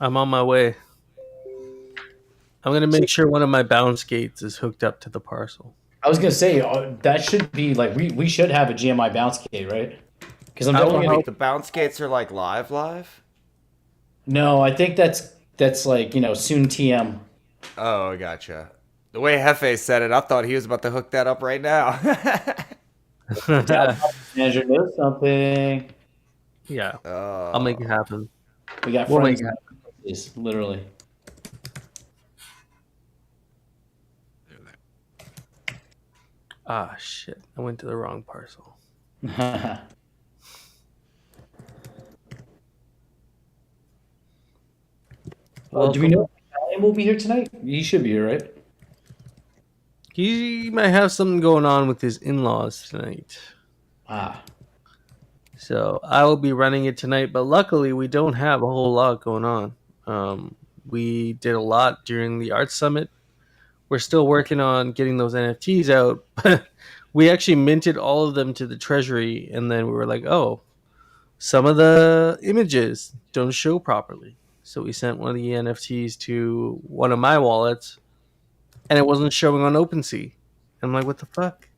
I'm on my way. I'm gonna make sure one of my bounce gates is hooked up to the parcel. I was gonna say that should be like we should have a GMI bounce gate, right? Because I'm I definitely will gonna. help. Wait, the bounce gates are like live? No, I think that's like soon TM. Oh, I gotcha. The way Hefe said it, I thought he was about to hook that up right now. The Dow manager knows something. Yeah, I'll make it Oh, happen. We got We'll make friends it in happen. this, literally. Ah, shit! I went to the wrong parcel. Do we know Welcome. if Italian will be here tonight? He should be here, right? He might have something going on with his in-laws tonight. Ah, So I will be running it tonight, but luckily we don't have a whole lot going on. We did a lot during the art summit. We're still working on getting those NFTs out, but we actually minted all of them to the treasury, and then we were like, oh, some of the images don't show properly. So we sent one of the NFTs to one of my wallets, and it wasn't showing on OpenSea. I'm like, what the fuck?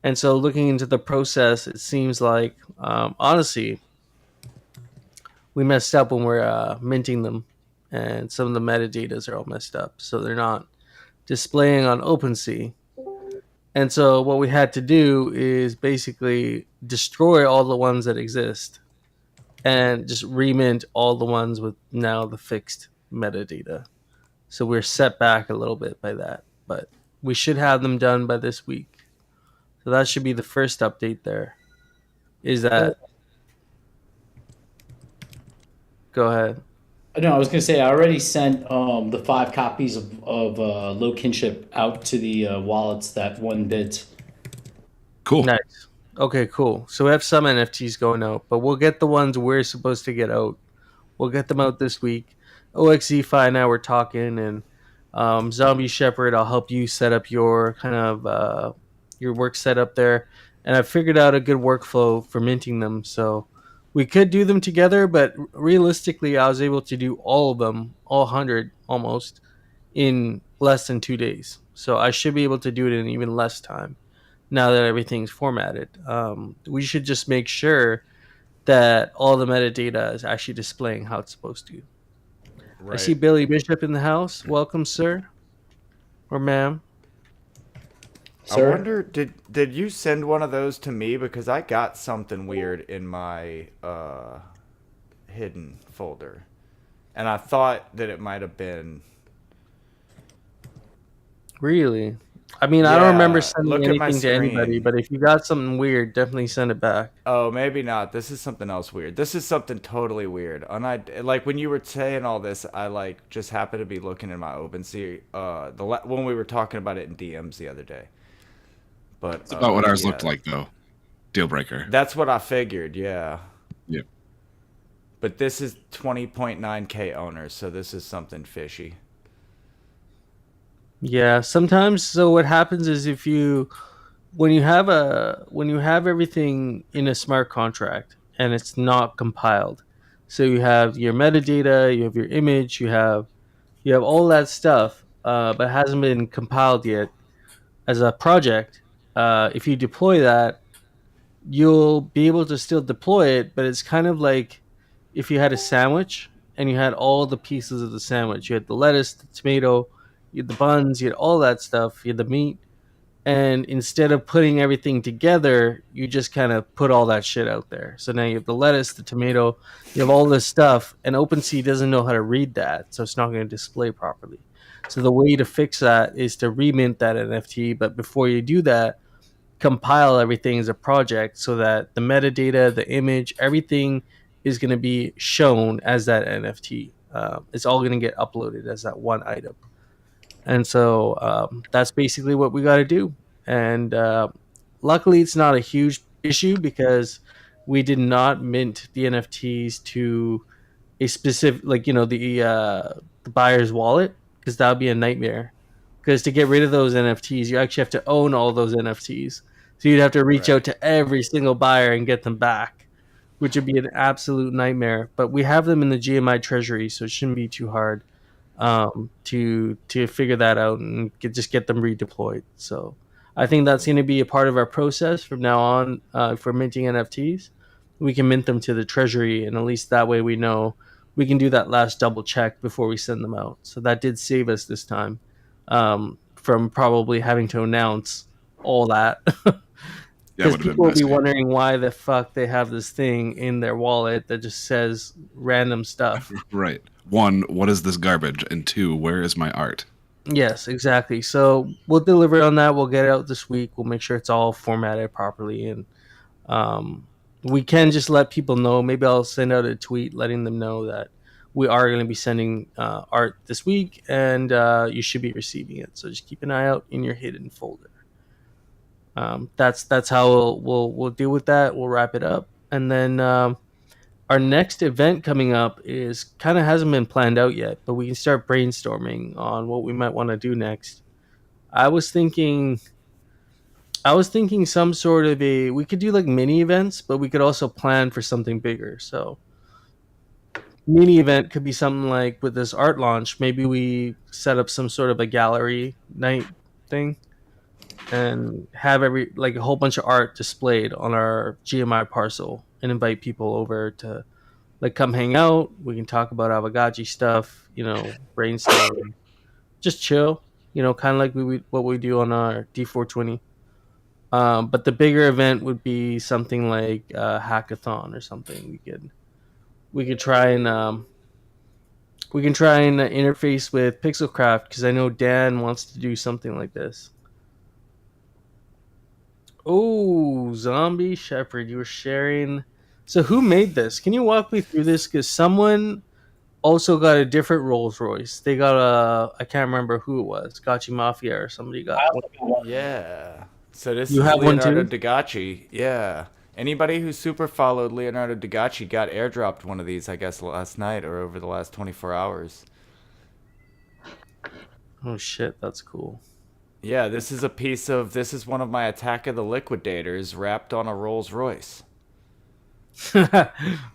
And so looking into the process, it seems like, honestly, we messed up when we're minting them, and some of the metadatas are all messed up, so they're not displaying on OpenSea. And so what we had to do is basically destroy all the ones that exist and just remint all the ones with now the fixed metadata. So we're set back a little bit by that, but we should have them done by this week. So that should be the first update there. Is oh, that go ahead. no, I was gonna say I already sent the 5 copies of low kinship out to the wallets that one bit. Cool. Nice. Okay, cool. So we have some NFTs going out, but we'll get the ones we're supposed to get out. We'll get them out this week. OXE and I were talking, and Zombie Shepherd, I'll help you set up your kind of your work setup there. And I figured out a good workflow for minting them. So we could do them together, but realistically, I was able to do all of them, all 100 almost, in less than 2 days. So I should be able to do it in even less time now that everything's formatted. We should just make sure that all the metadata is actually displaying how it's supposed to. I see right. Billy Bishop in the house. Welcome, sir or ma'am. I Sir, wonder, did you send one of those to me because I got something weird in my hidden folder, and I thought that it might have been. Really? I mean, I don't remember Yeah, sending look at my anything to anybody, screen. but if you got something weird, definitely send it back. Oh, maybe not. This is something else weird. This is something totally weird. And I like when you were saying all this, I like just happened to be looking in my OpenSea when we were talking about it in DMs the other day. But It's about what ours looked yeah, like, though. Deal breaker. that's what I figured. Yeah. Yep. But this is 20.9K owners, so this is something fishy. Yeah, sometimes so what happens is if you when you have everything in a smart contract and it's not compiled. So you have your metadata, you have your image, you have all that stuff, but it hasn't been compiled yet as a project. If you deploy that, you'll be able to still deploy it, but it's kind of like if you had a sandwich and you had all the pieces of the sandwich. You had the lettuce, the tomato, you had the buns, you had all that stuff, you had the meat, and instead of putting everything together, you just kind of put all that shit out there. So now you have the lettuce, the tomato, you have all this stuff, and OpenSea doesn't know how to read that, so it's not going to display properly. So the way to fix that is to remint that NFT, but before you do that, compile everything as a project so that the metadata, the image, everything is going to be shown as that NFT. It's all going to get uploaded as that one item. And so that's basically what we got to do. And luckily, it's not a huge issue because we did not mint the NFTs to a specific, like the buyer's wallet, because that would be a nightmare. Because to get rid of those NFTs, you actually have to own all those NFTs. So you'd have to reach Right. out to every single buyer and get them back, which would be an absolute nightmare. But we have them in the GMI treasury, so it shouldn't be too hard to figure that out and just get them redeployed. So I think that's going to be a part of our process from now on. If we're minting NFTs, we can mint them to the treasury, and at least that way we know we can do that last double check before we send them out. So that did save us this time from probably having to announce all that. Yeah, it Because would have people been will be messy. wondering why the fuck they have this thing in their wallet that just says random stuff. Right. One, what is this garbage? And two, where is my art? Yes, exactly. So we'll deliver on that. We'll get it out this week. We'll make sure it's all formatted properly, and um, we can just let people know. Maybe I'll send out a tweet letting them know that we are going to be sending art this week, and you should be receiving it. So just keep an eye out in your hidden folder. That's how we'll deal with that. We'll wrap it up, and then our next event coming up is kind of hasn't been planned out yet, but we can start brainstorming on what we might want to do next. I was thinking I was thinking some sort of a we could do like mini events, but we could also plan for something bigger. So mini event could be something like with this art launch, maybe we set up some sort of a gallery night thing and have every like a whole bunch of art displayed on our GMI parcel and invite people over to like come hang out. We can talk about Aavegotchi stuff, brainstorm, just chill, kind of like what we do on our D420. But the bigger event would be something like a hackathon or something. We could try and interface with Pixelcraft because I know Dan wants to do something like this. Oh, ZombieShepherd, you were sharing. So who made this? Can you walk me through this? Because someone also got a different Rolls Royce. They got I can't remember who it was, Gotchi Mafia or somebody got one. Yeah. So this You is have one Leonardo too? Dagacci. Yeah. Anybody who super followed Leonardo Dagacci got airdropped one of these, I guess, last night or over the last 24 hours. Oh shit, that's cool. Yeah, this is one of my Attack of the Liquidators wrapped on a Rolls Royce.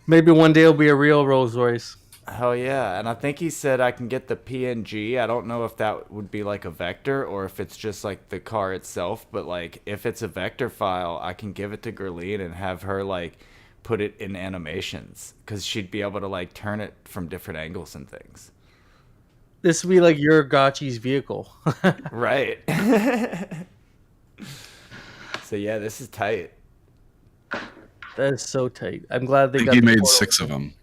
Maybe one day it'll be a real Rolls Royce. Hell yeah. And I think he said I can get the PNG. I don't know if that would be like a vector or if it's just like the car itself, but like if it's a vector file, I can give it to Gerline and have her like put it in animations cuz she'd be able to like turn it from different angles and things. This would be like your Gotchi's vehicle. Right. So yeah, this is tight. That is so tight. I'm glad they I think got he the made portal. 6 of them.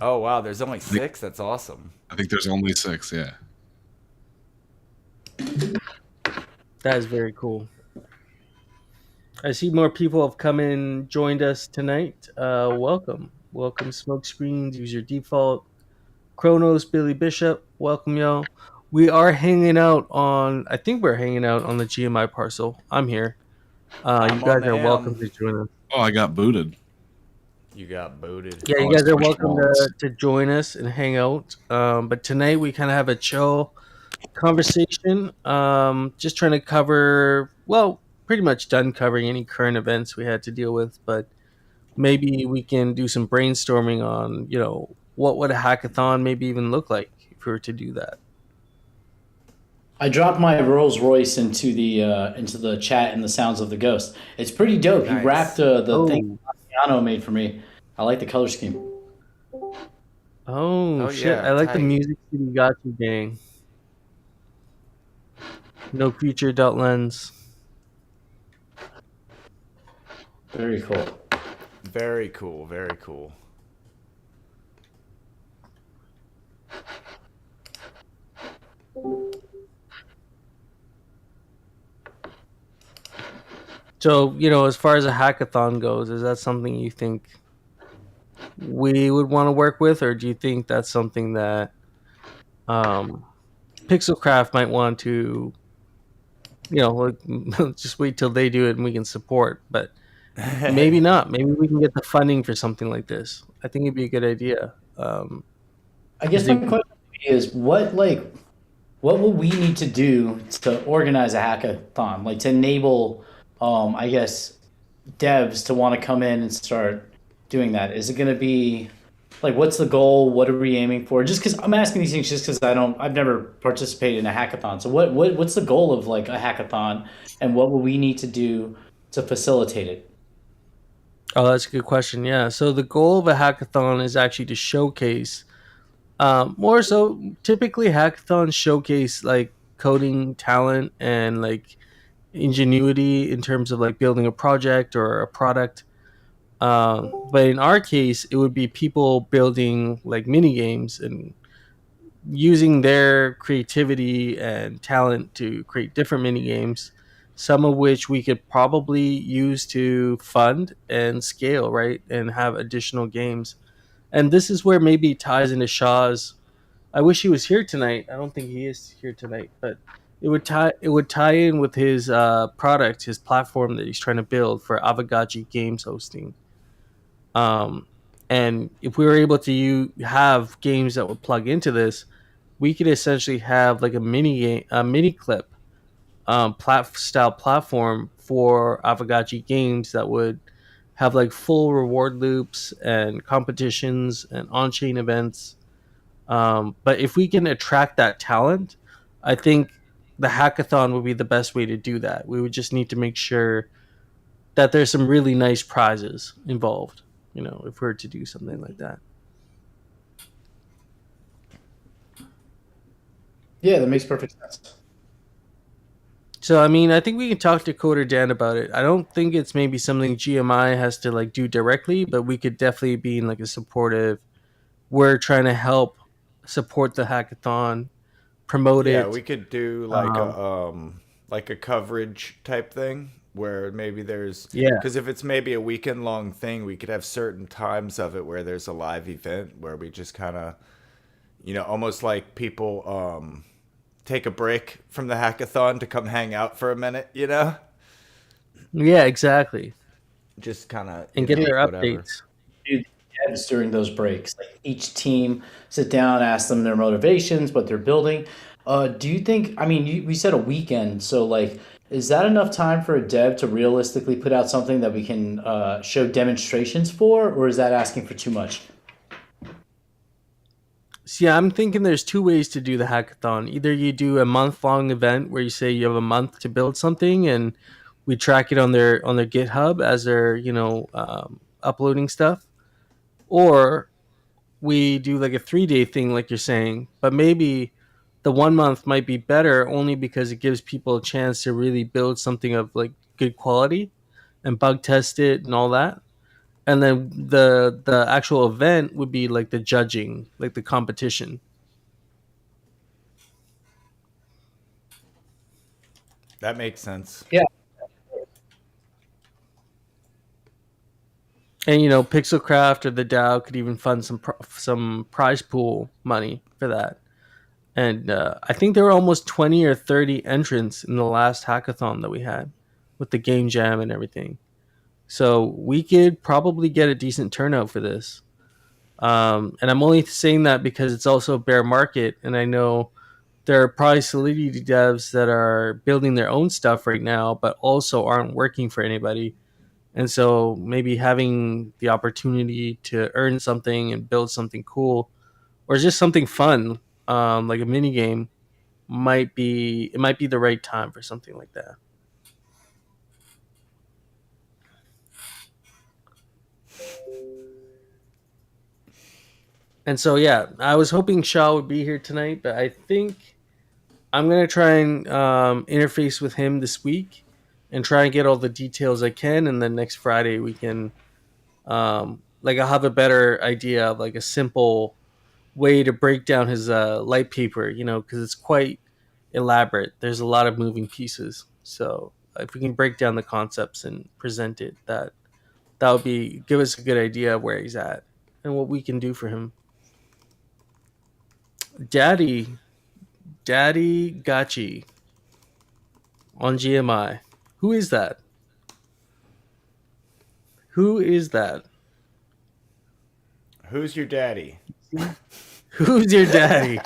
Oh wow, there's only 6. That's awesome. I think there's only 6, yeah. That is very cool. I see more people have come in, joined us tonight. Welcome. Welcome, Smoke Screens, Use Your Default, Kronos, Billy Bishop. Welcome, y'all. We are hanging out I think we're hanging out on the GMI parcel. I'm here. You I'm guys on the are welcome M. to join us. Oh, I got booted. You got booted. Yeah, you Oh, guys it's are push welcome walls. to join us and hang out. But tonight we kind of have a chill conversation. Just trying to cover, well, pretty much done covering any current events we had to deal with, but maybe we can do some brainstorming on, what would a hackathon maybe even look like if we were to do that. I dropped my Rolls Royce into the chat in the Sounds of the Ghost. It's pretty dope. He Nice. wrapped the thing Oh, Piano made for me. I like the color scheme. oh shit! yeah, I like the tight. music City Gotcha gang. No future dot lens. Very cool. Very cool, very cool. So, as far as a hackathon goes, is that something you think we would want to work with, or do you think that's something that Pixelcraft might want to, like, just wait till they do it and we can support? But maybe not. Maybe we can get the funding for something like this. I think it'd be a good idea. I guess my question is what will we need to do to organize a hackathon? Like to enable I guess devs to want to come in and start doing that? Is it going to be like, what's the goal? What are we aiming for? Just because I'm asking these things, just because I've never participated in a hackathon. So what's the goal of like a hackathon, and what will we need to do to facilitate it? Oh, that's a good question. Yeah. So the goal of a hackathon is actually to showcase, more so typically hackathons showcase like coding talent and like ingenuity in terms of like building a project or a product. But in our case, it would be people building like mini games and using their creativity and talent to create different mini games, some of which we could probably use to fund and scale, right? And have additional games. And this is where maybe it ties into Shaw's. I wish he was here tonight. I don't think he is here tonight, but it would tie in with his product, his platform that he's trying to build for Aavegotchi games hosting. Um, and if we were able to have games that would plug into this, we could essentially have like a mini game, a mini clip, style platform for Aavegotchi games that would have like full reward loops and competitions and on-chain events. But if we can attract that talent, I think the hackathon would be the best way to do that. We would just need to make sure that there's some really nice prizes involved. If we were to do something like that. Yeah, that makes perfect sense. So I mean, I think we can talk to Coder Dan about it. I don't think it's maybe something GMI has to like do directly, but we could definitely be in like a supportive. We're trying to help support the hackathon, promote Yeah, it. we could do Um, like a coverage type thing where maybe there's yeah, because if it's maybe a weekend long thing, we could have certain times of it where there's a live event where we just kind of almost like people take a break from the hackathon to come hang out for a minute, yeah, exactly, just kind of and get their whatever. updates. Do devs during those breaks. Like each team sit down, ask them their motivations, what they're building. Do you think? I mean, we said a weekend, so like, is that enough time for a dev to realistically put out something that we can show demonstrations for, or is that asking for too much? So yeah, I'm thinking there's two ways to do the hackathon. Either you do a month long event where you say you have a month to build something, and we track it on their GitHub as they're uploading stuff, or we do like a 3 day thing, like you're saying. But maybe the 1 month might be better only because it gives people a chance to really build something of like good quality and bug test it and all that. And then the actual event would be like the judging, like the competition. That makes sense. Yeah, And Pixelcraft or the DAO could even fund some prize pool money for that. And I think there were almost 20 or 30 entrants in the last hackathon that we had with the game jam and everything. So we could probably get a decent turnout for this. And I'm only saying that because it's also a bear market, and I know there are probably Solidity devs that are building their own stuff right now, but also aren't working for anybody. And so maybe having the opportunity to earn something and build something cool, or just something fun, like a mini game, might be the right time for something like that. And so yeah, I was hoping Shaw would be here tonight, but I think I'm gonna try and interface with him this week and try and get all the details I can, and then next Friday we can like I'll have a better idea of like a simple way to break down his light paper, because it's quite elaborate. There's a lot of moving pieces. So if we can break down the concepts and present it, that would be give us a good idea of where he's at and what we can do for him. Daddy, Daddy Gotchi on GMI. Who is that? Who is that? Who's your daddy? Who's your daddy?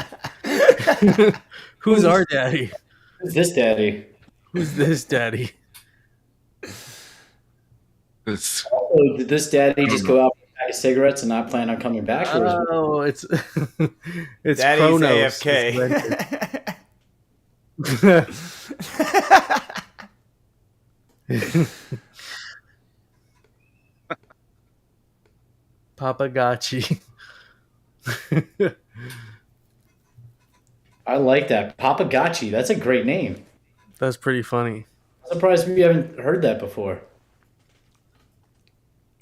Who's who's our daddy? who's this daddy? Who's this daddy? It's Oh, did this daddy just go out for pack of cigarettes and not plan on coming back, or is Oh, it's it's Daddy's Kronos. It's rented. AFK. Papagotchi. I like that Papagotchi. That's a great name. That's pretty funny. I'm surprised we haven't heard that before.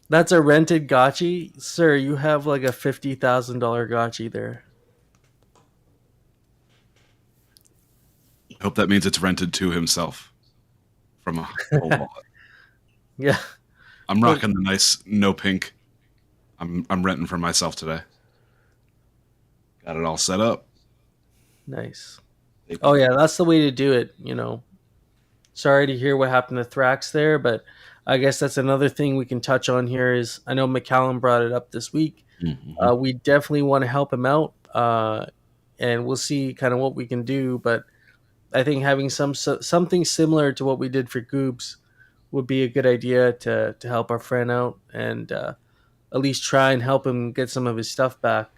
That's a rented gotchi, sir. You have like a $50,000 gotchi there. I hope that means it's rented to himself from a wallet. Yeah, I'm rocking the nice no pink. I'm renting for myself today. Got it all set up. nice. Oh yeah, that's the way to do it. Sorry to hear what happened to Thrax there, but I guess that's another thing we can touch on here. Is I know McCallum brought it up this week. Mm-hmm. We definitely want to help him out, and we'll see kind of what we can do. But I think having something similar to what we did for Goobs would be a good idea to help our friend out and at least try and help him get some of his stuff back.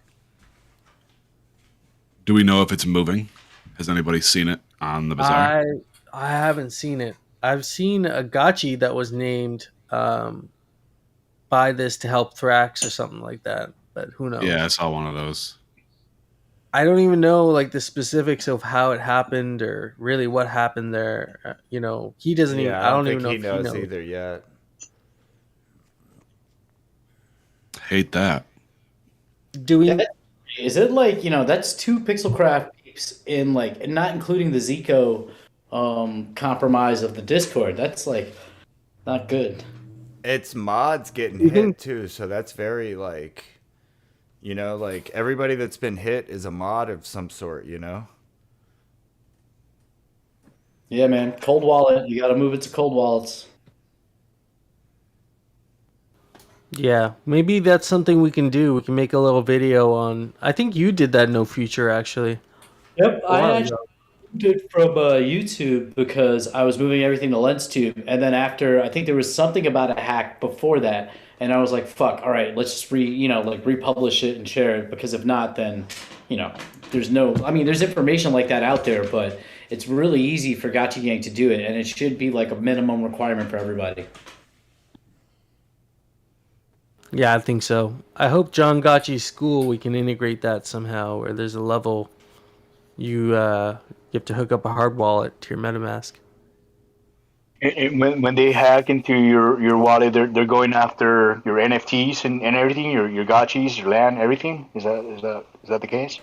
Do we know if it's moving? Has anybody seen it on the bazaar? I haven't seen it. I've seen a gotchi that was named buy this to help Thrax or something like that, but who knows? Yeah, I saw one of those. I don't even know like the specifics of how it happened or really what happened there. He doesn't even. Yeah, I I don't don't even think know he if he knows knows. either yet. Hate that. Do we? Is it like that's two Pixelcraft peeps in like, and not including the Zico compromise of the Discord? That's like not good. It's mods getting You think- hit too, so that's very like, like everybody that's been hit is a mod of some sort, Yeah, man. Cold wallet. You got to move it to cold wallets. Yeah, maybe that's something we can do. We can make a little video on. I think you did that No Future actually. Yep, A I while actually ago. moved it from YouTube because I was moving everything to LensTube, and then after I think there was something about a hack before that, and I was like, "Fuck! All right, let's just republish it and share it because if not, then you know, there's no. I mean, there's information like that out there, but it's really easy for Gotcha Gang to do it, and it should be like a minimum requirement for everybody." Yeah, I think so. I hope John Gotchi's school we can integrate that somehow, where there's a level you have to hook up a hard wallet to your MetaMask. And when they hack into your wallet, they're going after your NFTs and everything, your gotchis, your land, everything. Is that the case?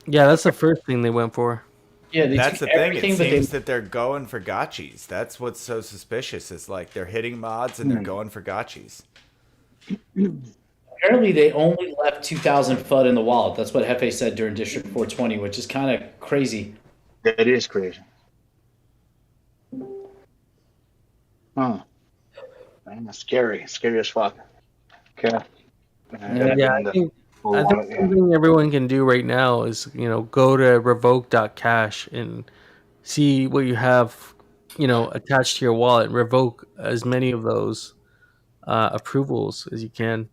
Yeah, that's the first thing they went for. Yeah, they That's took the thing. It everything, but seems that they're going for gotchis. That's what's so suspicious. Is like they're hitting mods and they're going for gotchis. apparently they only left 2,000 FUD in the wallet. That's what Hefe said during District 420, which is kind of crazy. That is crazy. Huh. Man, that's scary. Scary as fuck. Okay. Yeah, I think something everyone can do right now is go to revoke.cash and see what you have attached to your wallet and revoke as many of those approvals as you can.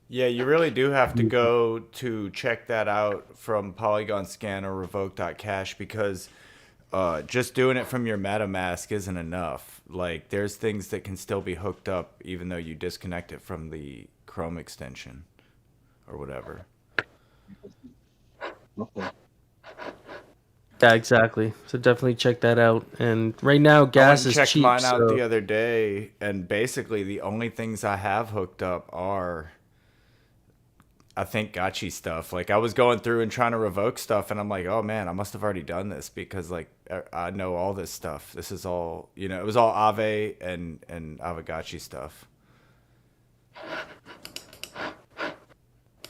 Yeah, you really do have to go to check that out from Polygon Scan or Revoke.cash because just doing it from your MetaMask isn't enough. Like, there's things that can still be hooked up even though you disconnect it from the Chrome extension or whatever. Okay. Yeah, exactly. So definitely check that out. And right now, gas is checked cheap. mine out So the other day, and basically the only things I have hooked up are, I think, gotchi stuff. Like I was going through and trying to revoke stuff, and I'm like, oh man, I must have already done this because like I know all this stuff. This is all it was all Aave and Aavegotchi stuff.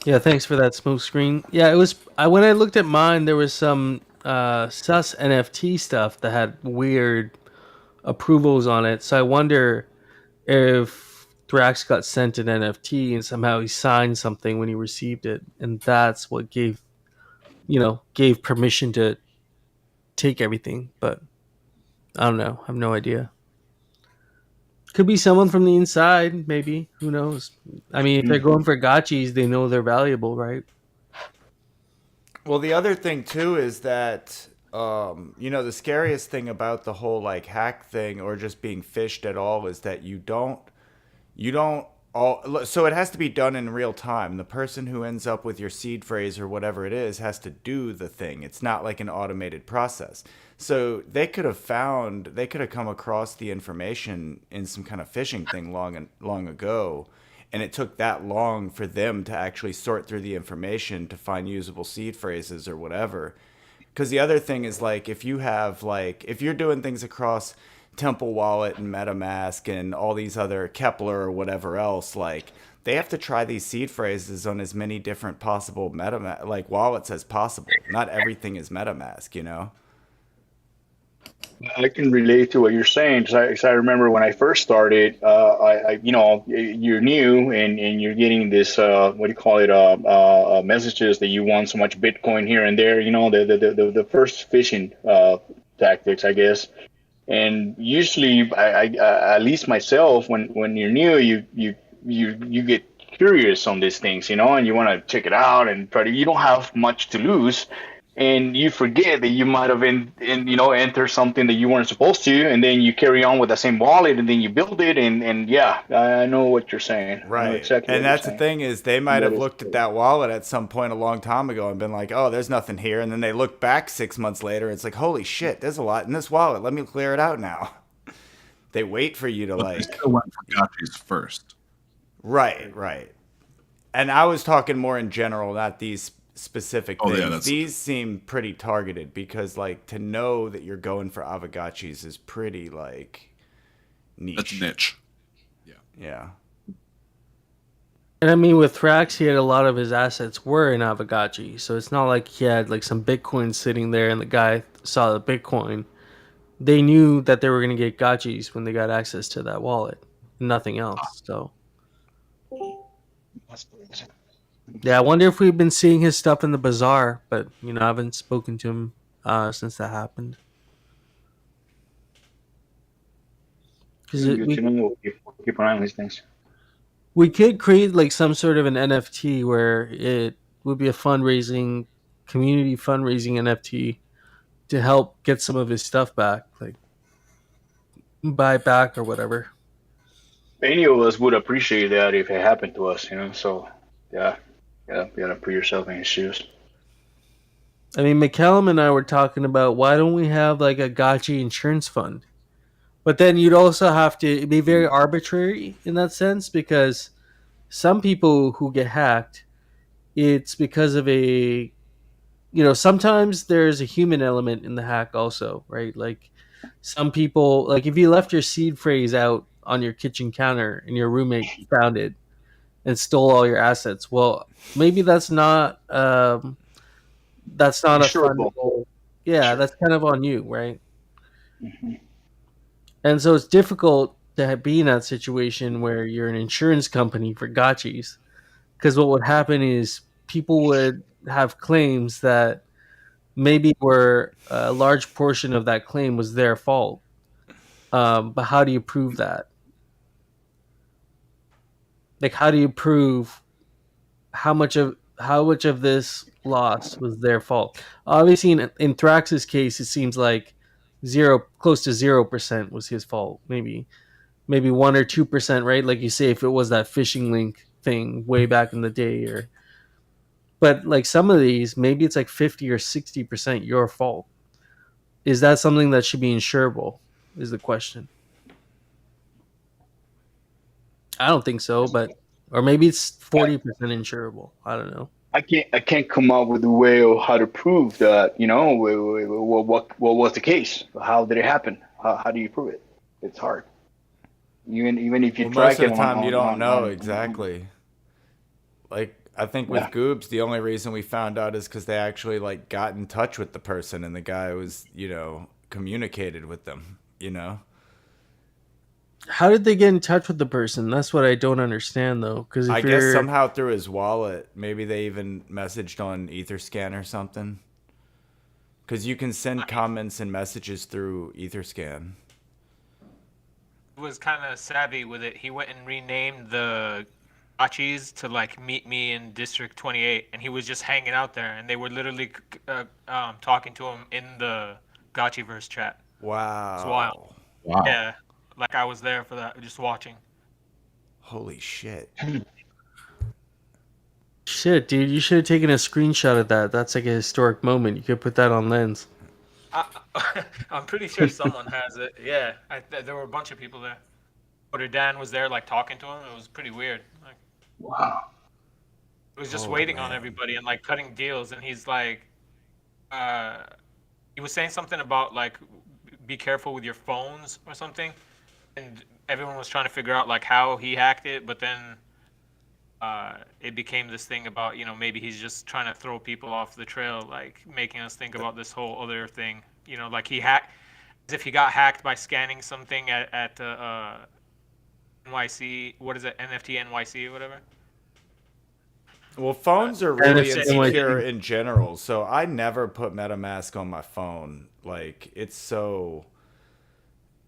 yeah, thanks for that smoke screen. Yeah, it was. When I looked at mine, there was some sus NFT stuff that had weird approvals on it. So I wonder if Thrax got sent an NFT and somehow he signed something when he received it, and that's what gave permission to take everything. But I don't know. I have no idea. Could be someone from the inside, maybe. Who knows? I mean, if they're going for gotchis, they know they're valuable, right? Well, the other thing too is that the scariest thing about the whole like hack thing or just being phished at all is that you don't all so it has to be done in real time. The person who ends up with your seed phrase or whatever it is has to do the thing. It's not like an automated process. So they could have come across the information in some kind of phishing thing long ago, and it took that long for them to actually sort through the information to find usable seed phrases or whatever. Because the other thing is like if you're doing things across Temple Wallet and MetaMask and all these other Kepler or whatever else, like they have to try these seed phrases on as many different possible MetaMask like wallets as possible. Not everything is MetaMask, you know. I can relate to what you're saying because 'cause I remember when I first started, you're new and you're getting this, what do you call it, messages that you won so much Bitcoin here and there, the first phishing tactics, I guess. And usually, at least myself, when you're new, you get curious on these things, and you want to check it out and try to. You don't have much to lose, and you forget that you might have entered something that you weren't supposed to, and then you carry on with the same wallet, and then you build it, and yeah, I know what you're saying. I know Right. exactly And what you're that's the saying. thing is they might That have is looked at that wallet at some point a long time ago and been like, "Oh, there's nothing here." And then they look back 6 months later, it's like, "Holy shit, there's a lot in this wallet. Let me clear it out now." They wait for you to But they like still went for gotchas first. right, right. And I was talking more in general, not these specific Oh yeah, things. These seem pretty targeted because like to know that you're going for Aavegotchis is pretty like that's niche. niche. Yeah. Yeah. And I mean, with Thrax, he had a lot of his assets were in Aavegotchi, so it's not like he had like some Bitcoin sitting there and the guy saw the Bitcoin. They knew that they were going to get gotchis when they got access to that wallet, nothing else. So yeah, I wonder if we've been seeing his stuff in the bazaar, but I haven't spoken to him since that happened. Because good to know. We'll keep an eye on these things. we could create like some sort of an NFT where it would be a community fundraising NFT to help get some of his stuff back, like buy back or whatever. Any of us would appreciate that if it happened to us, So, yeah, you gotta put yourself in his shoes. I mean, McCallum and I were talking about why don't we have like a gotchi insurance fund? But then you'd also have to be very arbitrary in that sense because some people who get hacked, it's because of sometimes there's a human element in the hack also, right? Like some people, like if you left your seed phrase out on your kitchen counter and your roommate found it and stole all your assets, well, maybe that's not a Insurable. fundable. Yeah, Sure. that's kind of on you, right? Hmm. And so it's difficult to be in that situation where you're an insurance company for gotchis, because what would happen is people would have claims that maybe were a large portion of that claim was their fault. But how do you prove that? Like, how do you prove how much of this loss was their fault? Obviously, in Thrax's case, it seems like close to 0% was his fault. Maybe 1 or 2%, right? Like you say, if it was that phishing link thing way back in the day, but like some of these, maybe it's like 50 or 60% your fault. Is that something that should be insurable? Is the question. I don't think so, but or maybe it's 40% insurable. I don't know. I can't come up with a way of how to prove that. What was the case? How did it happen? How do you prove it? It's hard. Even if you Well, most track of it the on time you on don't on, know on exactly. Like I think yeah. with Goobs, the only reason we found out is because they actually like got in touch with the person, and the guy was communicated with them. How did they get in touch with the person? That's what I don't understand, though. Because I if guess you're somehow through his wallet, maybe they even messaged on EtherScan or something. Because you can send comments and messages through EtherScan. was kind of savvy with it. He went and renamed the gotchis to like meet me in District 28, and he was just hanging out there, and they were literally talking to him in the Gotchiverse chat. It's wild. Wow. Wow. Yeah, like I was there for that, just watching. Holy shit. Shit, dude, you should have taken a screenshot of that. That's like a historic moment. You could put that on Lens. I, I'm pretty sure someone has it. Yeah, there were a bunch of people there. Or Dan was there, like talking to him. It was pretty weird. Like, Wow. it was just Oh, waiting on man. everybody and like cutting deals, and he's like, he was saying something about like, be careful with your phones or something, and everyone was trying to figure out like how he hacked it, but then it became this thing about maybe he's just trying to throw people off the trail, like making us think about this whole other thing. Like he hacked, as if he got hacked by scanning something at NYC. What is it? NFT NYC or whatever. Well, phones are really NFC insecure NYC. in general, so I never put MetaMask on my phone. Like, it's so,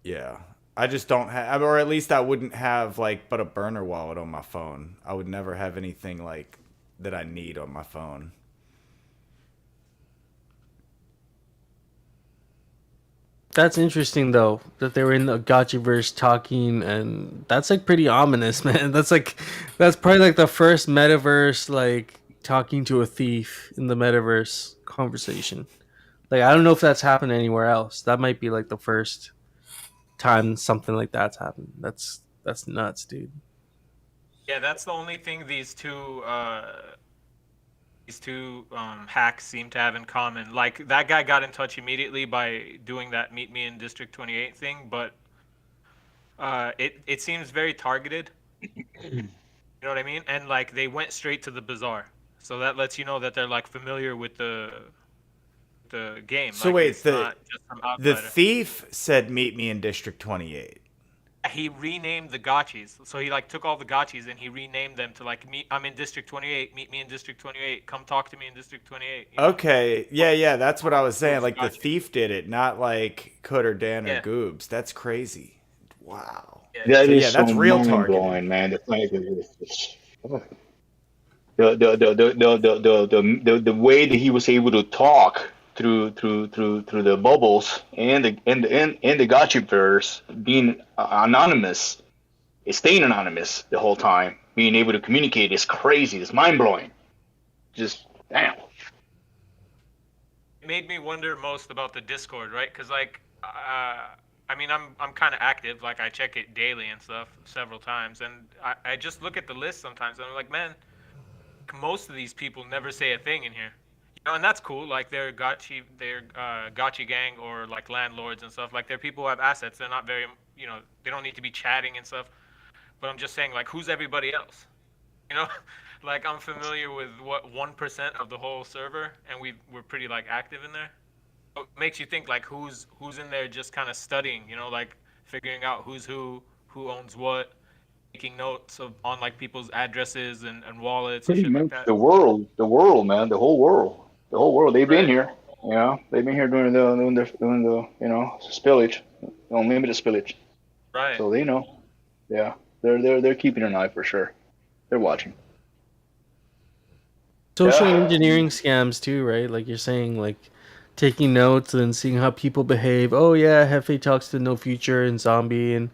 yeah. I just don't have, or at least I wouldn't have like, but a burner wallet on my phone. I would never have anything like that I need on my phone. That's interesting though that they were in the Gotchiverse talking, and that's like pretty ominous, man. That's probably like the first metaverse like talking to a thief in the metaverse conversation. Like I don't know if that's happened anywhere else. That might be like the first time something like that's happened. That's nuts, dude. Yeah, that's the only thing these two hacks seem to have in common. Like that guy got in touch immediately by doing that "Meet Me in District 28" thing, but it seems very targeted. You know what I mean? And like they went straight to the bazaar, so that lets you know that they're like familiar with the game. So Like wait, it's not just some the outsider. thief said meet me in District 28. He renamed the gotchis, so he like took all the gotchis and he renamed them to like meet. I'm in District 28. Meet me in District 28. Come talk to me in District 28. Okay, yeah, that's what I was saying. Like the Gotcha. thief did it, not like Cutter Dan or Yeah, Goobs. That's crazy. Wow. yeah. That So yeah, is so that's real mind targeted. blowing, man. The fact that the way that he was able to talk through the bubbles and the gotcha verse being anonymous, staying anonymous the whole time, being able to communicate is crazy. It's mind blowing. Just damn. It made me wonder most about the Discord, right? Because like, I mean, I'm kind of active. Like I check it daily and stuff several times, and I just look at the list sometimes, and I'm like, man, most of these people never say a thing in here. And that's cool. Like they're gotchi gang or like landlords and stuff. Like they're people who have assets. They're not very, they don't need to be chatting and stuff. But I'm just saying, like, who's everybody else? You know, like I'm familiar with what 1% of the whole server, and we're pretty like active in there. It makes you think like who's in there just kind of studying, like figuring out who owns what, making notes on like people's addresses and wallets and Pretty shit like much that. the world, man, the whole world. They've been Right. here. They've been here doing the spillage, unlimited spillage. Right. So they know. Yeah, they're keeping an eye for sure. They're watching. Social Yeah. engineering scams too, right? Like you're saying, like taking notes and seeing how people behave. Oh yeah, Hefe talks to No Future and Zombie and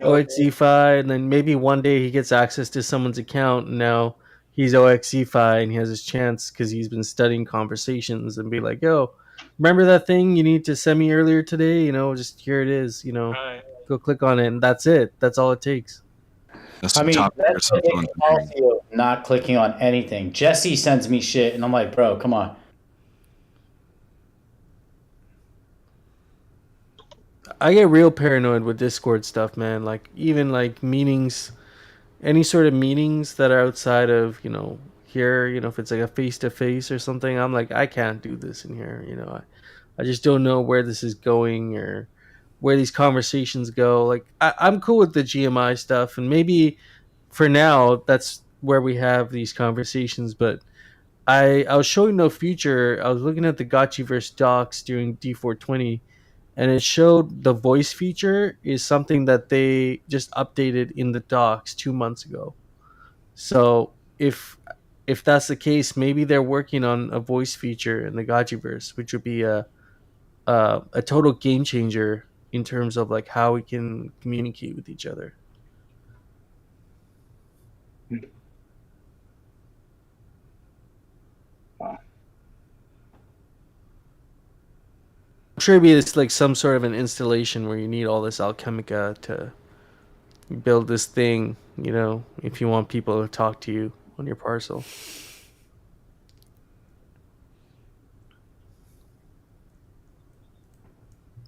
OXZFi, and then maybe one day he gets access to someone's account, and now he's OXZFi, and he has his chance because he's been studying conversations and be like, "Yo, remember that thing you need to send me earlier today? Just here it is. Right. Go click on it, and that's it. That's all it takes." That's I some mean, top tier that's the social big engineering. policy of not clicking on anything. Jesse sends me shit, and I'm like, bro, come on. I get real paranoid with Discord stuff, man. Like even like meetings, any sort of meetings that are outside of here. If it's like a face to face or something, I'm like, I can't do this in here. I just don't know where this is going or where these conversations go. Like I'm cool with the GMI stuff, and maybe for now that's where we have these conversations. But I was showing No Future. I was looking at the Gotchiverse docs during D420, and it showed the voice feature is something that they just updated in the docs 2 months ago. So if that's the case, maybe they're working on a voice feature in the Gachiverse, which would be a total game changer in terms of like how we can communicate with each other. Wow. I'm sure it's like some sort of an installation where you need all this Alchemica to build this thing, if you want people to talk to you on your parcel.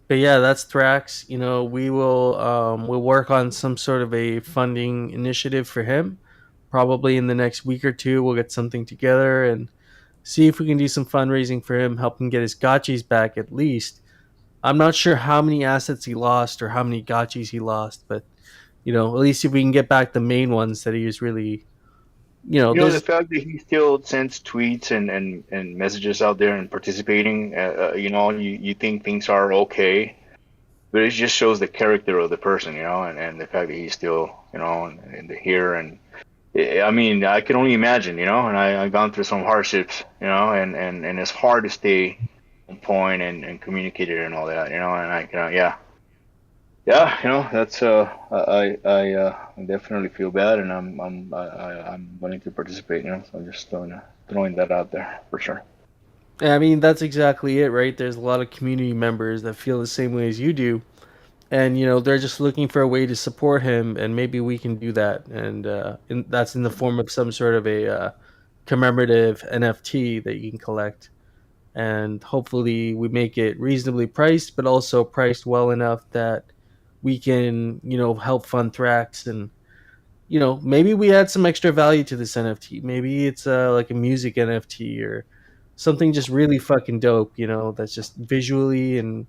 But yeah, that's Thrax. We'll work on some sort of a funding initiative for him. Probably in the next week or two, we'll get something together and see if we can do some fundraising for him, help him get his gotchis back at least. I'm not sure how many assets he lost or how many gotchis he lost, but at least if we can get back the main ones that he was really, The there's fact that he still sends tweets and messages out there and participating, you think things are okay, but it just shows the character of the person, and the fact that he's still, here. And I mean, I can only imagine, and I've gone through some hardships, and it's hard to stay on point and communicated and all that, and that's I definitely feel bad, and I'm willing to participate, so I'm just throwing that out there for sure. I mean, that's exactly it, right? There's a lot of community members that feel the same way as you do. And, they're just looking for a way to support him, and maybe we can do that. And that's in the form of some sort of a commemorative NFT that you can collect. And hopefully we make it reasonably priced, but also priced well enough that we can, help fund Thrax. And, maybe we add some extra value to this NFT. Maybe it's like a music NFT or something just really fucking dope, that's just visually and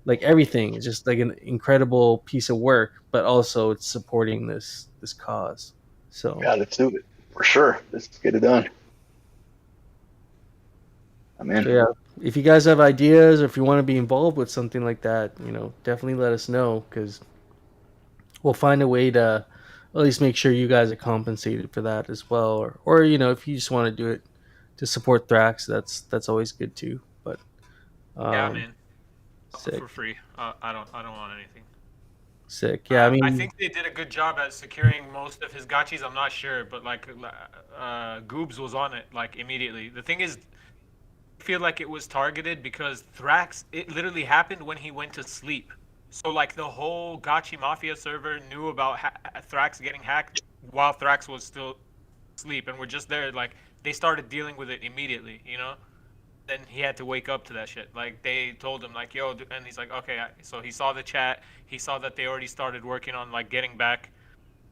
like everything is just like an incredible piece of work, but also it's supporting this cause. So Yeah, let's do it for sure. Let's get it done. I'm in. so yeah, if you guys have ideas or if you want to be involved with something like that, definitely let us know, because we'll find a way to at least make sure you guys are compensated for that as well. Or if you just want to do it to support Thrax, that's always good too. But Yeah, I'm in sick, for free. I don't want anything. sick. Yeah, I I mean, think they did a good job at securing most of his gotchis. I'm not sure, but like Goobs was on it like immediately. The thing is, I feel like it was targeted because Thrax. It literally happened when he went to sleep. So like the whole Gotchi Mafia server knew about Thrax getting hacked while Thrax was still asleep, and we're just there. Like they started dealing with it immediately, Then he had to wake up to that shit. Like they told him, like, "Yo," and he's like, "Okay." So he saw the chat. He saw that they already started working on like getting back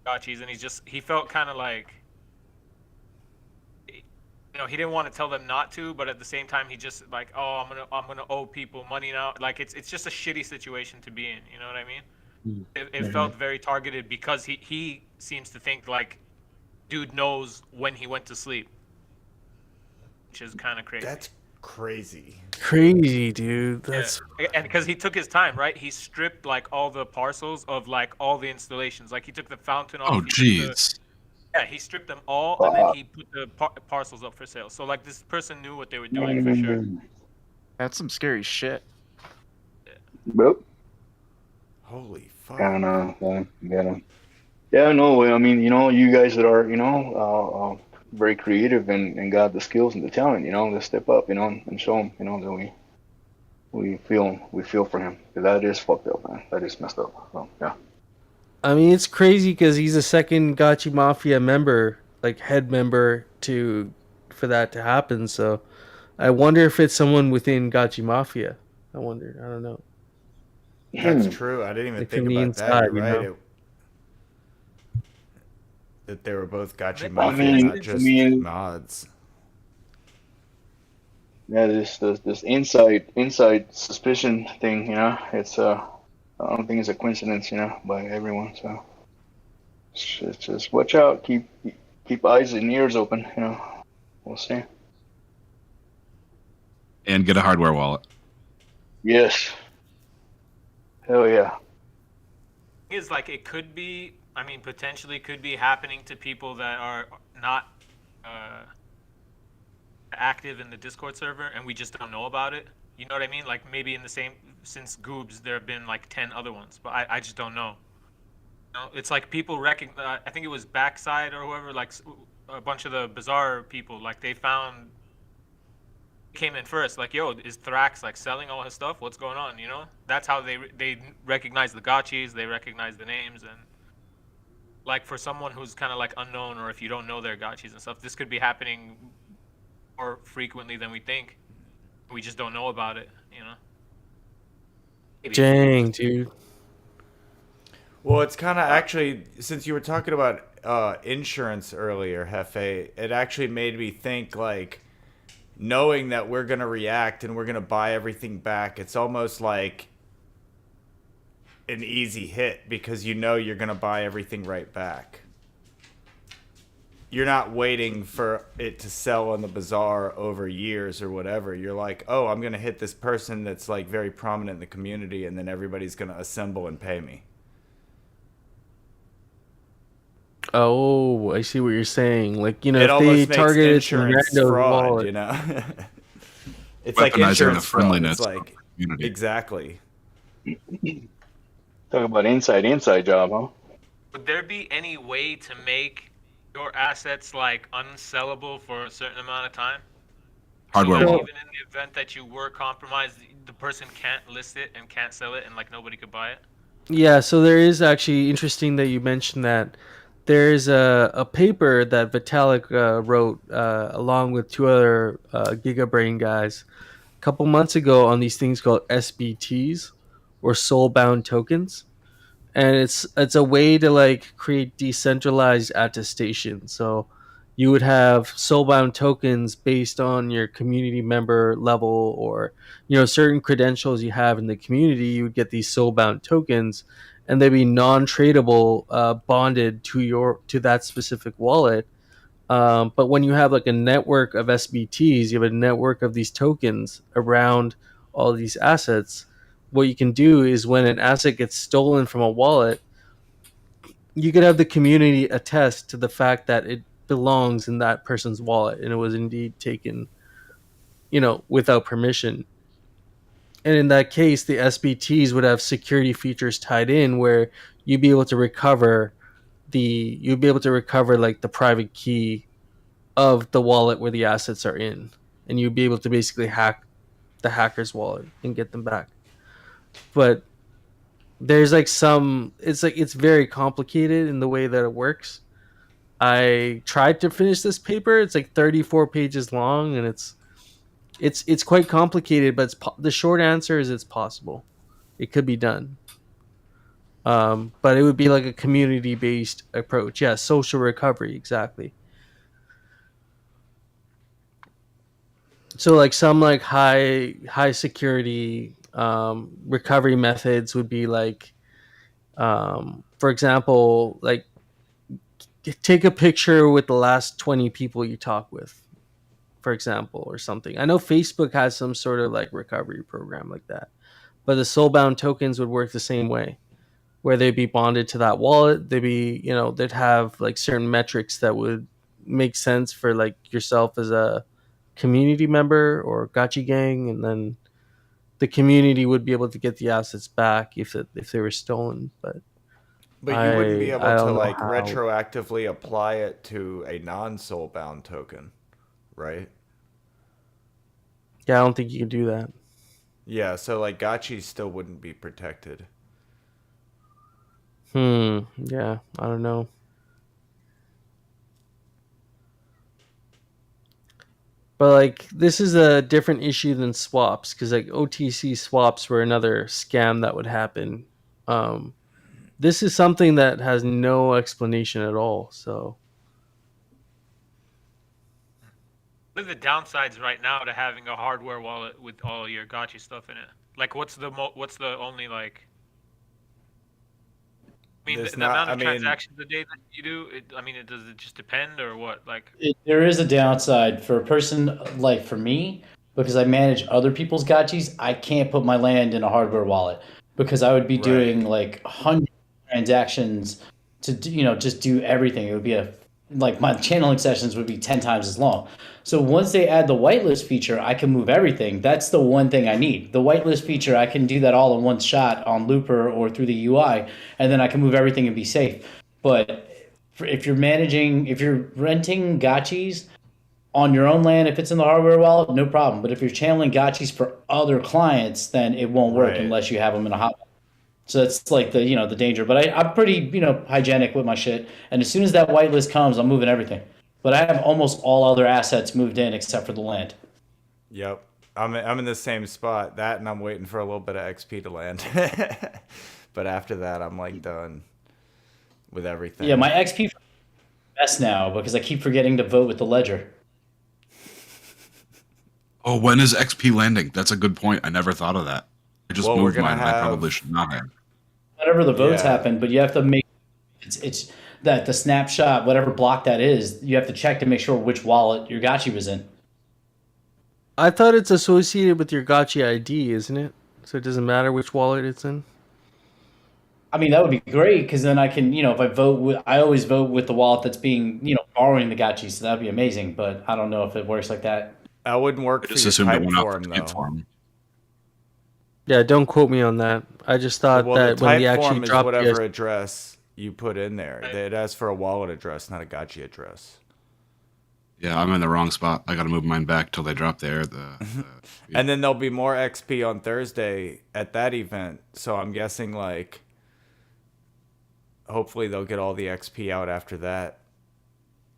Gotchis, and he felt kind of like, he didn't want to tell them not to, but at the same time, he just like, "Oh, I'm gonna owe people money now." Like it's just a shitty situation to be in. You know what I mean? It felt very targeted because he seems to think like, dude knows when he went to sleep, which is kind of crazy. That's crazy. crazy, dude. That's And because he took his time, right? He stripped like all the parcels of like all the installations. Like he took the fountain off. Oh, jeez. He stripped them all, and then he put the parcels up for sale. So like this person knew what they were doing for sure. That's some scary shit. Yep. Holy fuck. I don't know. Yeah, no. I mean, you guys that are, very creative and got the skills and the talent, to step up, and show him, that we feel for him, because that is fucked up, man. That is messed up. So yeah. I mean, it's crazy because he's a second Gotchi Mafia member, like head member for that to happen. So I wonder if it's someone within Gotchi Mafia. I don't know. That's true. I didn't even Like think from the about that. inside, You're right. That they were both Gotchi Mafia, not just mods. Yeah, this inside suspicion thing, it's I don't think it's a coincidence, by everyone. So just watch out, keep eyes and ears open, We'll see. And get a hardware wallet. Yes. Hell yeah. Is like it could be. I mean, potentially could be happening to people that are not active in the Discord server, and we just don't know about it. You know what I mean? Like maybe in the same since Goobs, there have been like 10 other ones, but I just don't know. You know, it's like people recognize. I think it was Backside or whoever, like a bunch of the bizarre people, like they found came in first. Like, yo, is Thrax like selling all his stuff? What's going on? You know, that's how they recognize the gotchis. They recognize the names, and like for someone who's kind of like unknown, or if you don't know their gotchis and stuff, this could be happening more frequently than we think. We just don't know about it, you know. Maybe. Dang, dude. Well, it's kind of actually, since you were talking about insurance earlier, Hefe, it actually made me think, like, knowing that we're going to react and we're going to buy everything back, it's almost like an easy hit because you know you're going to buy everything right back. You're not waiting for it to sell on the bazaar over years or whatever. You're like, oh, I'm going to hit this person that's like very prominent in the community, and then everybody's going to assemble and pay me. Oh, I see what you're saying. Like, you know, It if they almost makes targeted insurance Rando's fraud, wallet, you know? It's like Weaponizing insurance the fraud. friendliness It's of like, the community. exactly. Talk about inside job, huh? Would there be any way to make your assets like unsellable for a certain amount of time? Hardware So that wallet. even in the event that you were compromised, the person can't list it and can't sell it, and like nobody could buy it. yeah, so there is actually interesting that you mentioned that. There's a paper that Vitalik wrote along with two other GigaBrain guys a couple months ago on these things called SBTs or soul-bound tokens, and it's a way to like create decentralized attestation. So you would have soulbound tokens based on your community member level, or you know, certain credentials you have in the community. You would get these soulbound tokens, and they'd be non-tradable, bonded to that specific wallet. But when you have like a network of SBTs, you have a network of these tokens around all these assets. What you can do is when an asset gets stolen from a wallet, you could have the community attest to the fact that it belongs in that person's wallet and it was indeed taken, you know, without permission. And in that case, the SBTs would have security features tied in where you'd be able to recover like the private key of the wallet where the assets are in, and you'd be able to basically hack the hacker's wallet and get them back. But there's like it's very complicated in the way that it works. I tried to finish this paper. It's like 34 pages long, and it's quite complicated. But the short answer is it's possible. It could be done. But it would be like a community based approach. Yeah, social recovery, exactly. So like some like high security recovery methods would be like, for example, like take a picture with the last 20 people you talk with, for example, or something. I know Facebook has some sort of like recovery program like that, but the soulbound tokens would work the same way, where they'd be bonded to that wallet. They'd have like certain metrics that would make sense for like yourself as a community member or gotchi gang, and then the community would be able to get the assets back if they were stolen. But But you wouldn't be able I to don't know like how. retroactively apply it to a non-soulbound token, right? Yeah, I don't think you can do that. Yeah, so like gotchis still wouldn't be protected. Yeah, I don't know. But like this is a different issue than swaps, because like OTC swaps were another scam that would happen. Um, this is something that has no explanation at all. So What are the downsides right now to having a hardware wallet with all your gotcha stuff in it? Like, what's the only like? I mean, There's the not- amount I of mean- transactions a day that you do. Does it just depend or what? Like, There is a downside for a person like for me, because I manage other people's gotchis. I can't put my land in a hardware wallet. because I would be Right. doing like 100 transactions to do, just do everything. It would be like my channeling sessions would be 10 times as long. So once they add the whitelist feature, I can move everything. That's the one thing I need. The whitelist feature, I can do that all in one shot on Looper or through the UI, and then I can move everything and be safe. But if you're renting gotchis on your own land, if it's in the hardware wallet, no problem. But if you're channeling gotchis for other clients, then it won't work Right. unless you have them in a hot. So that's like the danger. But I'm pretty hygienic with my shit. And as soon as that whitelist comes, I'm moving everything. But I have almost all other assets moved in except for the land. Yep. I'm in the same spot. That, and I'm waiting for a little bit of XP to land. But after that, I'm like done with everything. Yeah, my XP best now because I keep forgetting to vote with the ledger. Oh, when is XP landing? That's a good point. I never thought of that. I just Well, we're moved gonna mine. I have- probably should not have. Whenever the votes Yeah. happen, but you have to make it's that the snapshot, whatever block that is, you have to check to make sure which wallet your gotchi was in. I thought it's associated with your Gotchi ID, isn't it? So it doesn't matter which wallet it's in. I mean, that would be great because then I can, if I always vote with the wallet that's being, borrowing the gotchi, so that'd be amazing. But I don't know if it works like that. That wouldn't work I for just your assumed it type went out form, the though. type form. Yeah, don't quote me on that. I just thought Well, that the when type we actually form is dropped whatever the address you put in there. It asks for a wallet address, not a gotchi address. Yeah, I'm in the wrong spot. I got to move mine back till they drop there. And then there'll be more XP on Thursday at that event. So I'm guessing, like, hopefully they'll get all the XP out after that,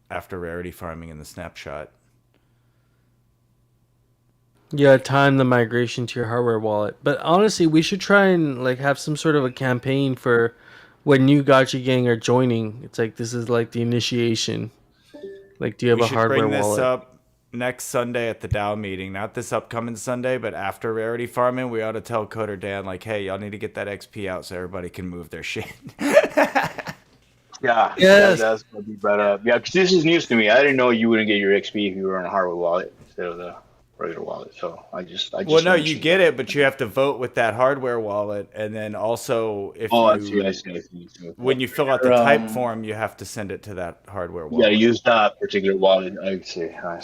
after rarity farming in the snapshot. Yeah, time the migration to your hardware wallet. But honestly, we should try and like have some sort of a campaign for when new Gotchi gang are joining. It's like this is like the initiation. Like, do you have We a should hardware bring this wallet? up next Sunday at the DAO meeting. Not this upcoming Sunday, but after rarity farming, we ought to tell Coder Dan, like, hey, y'all need to get that XP out so everybody can move their shit. Yeah, Yes. that's gonna be better. Yeah, 'cause this is news to me. I didn't know you wouldn't get your XP if you were on a hardware wallet instead of the regular wallet. So I just Well, no, learned you shit. get it, but you have to vote with that hardware wallet, and then also if Oh, you I see. So when you fill out the type Um, form, you have to send it to that hardware you gotta wallet. use that particular wallet. I see. Okay,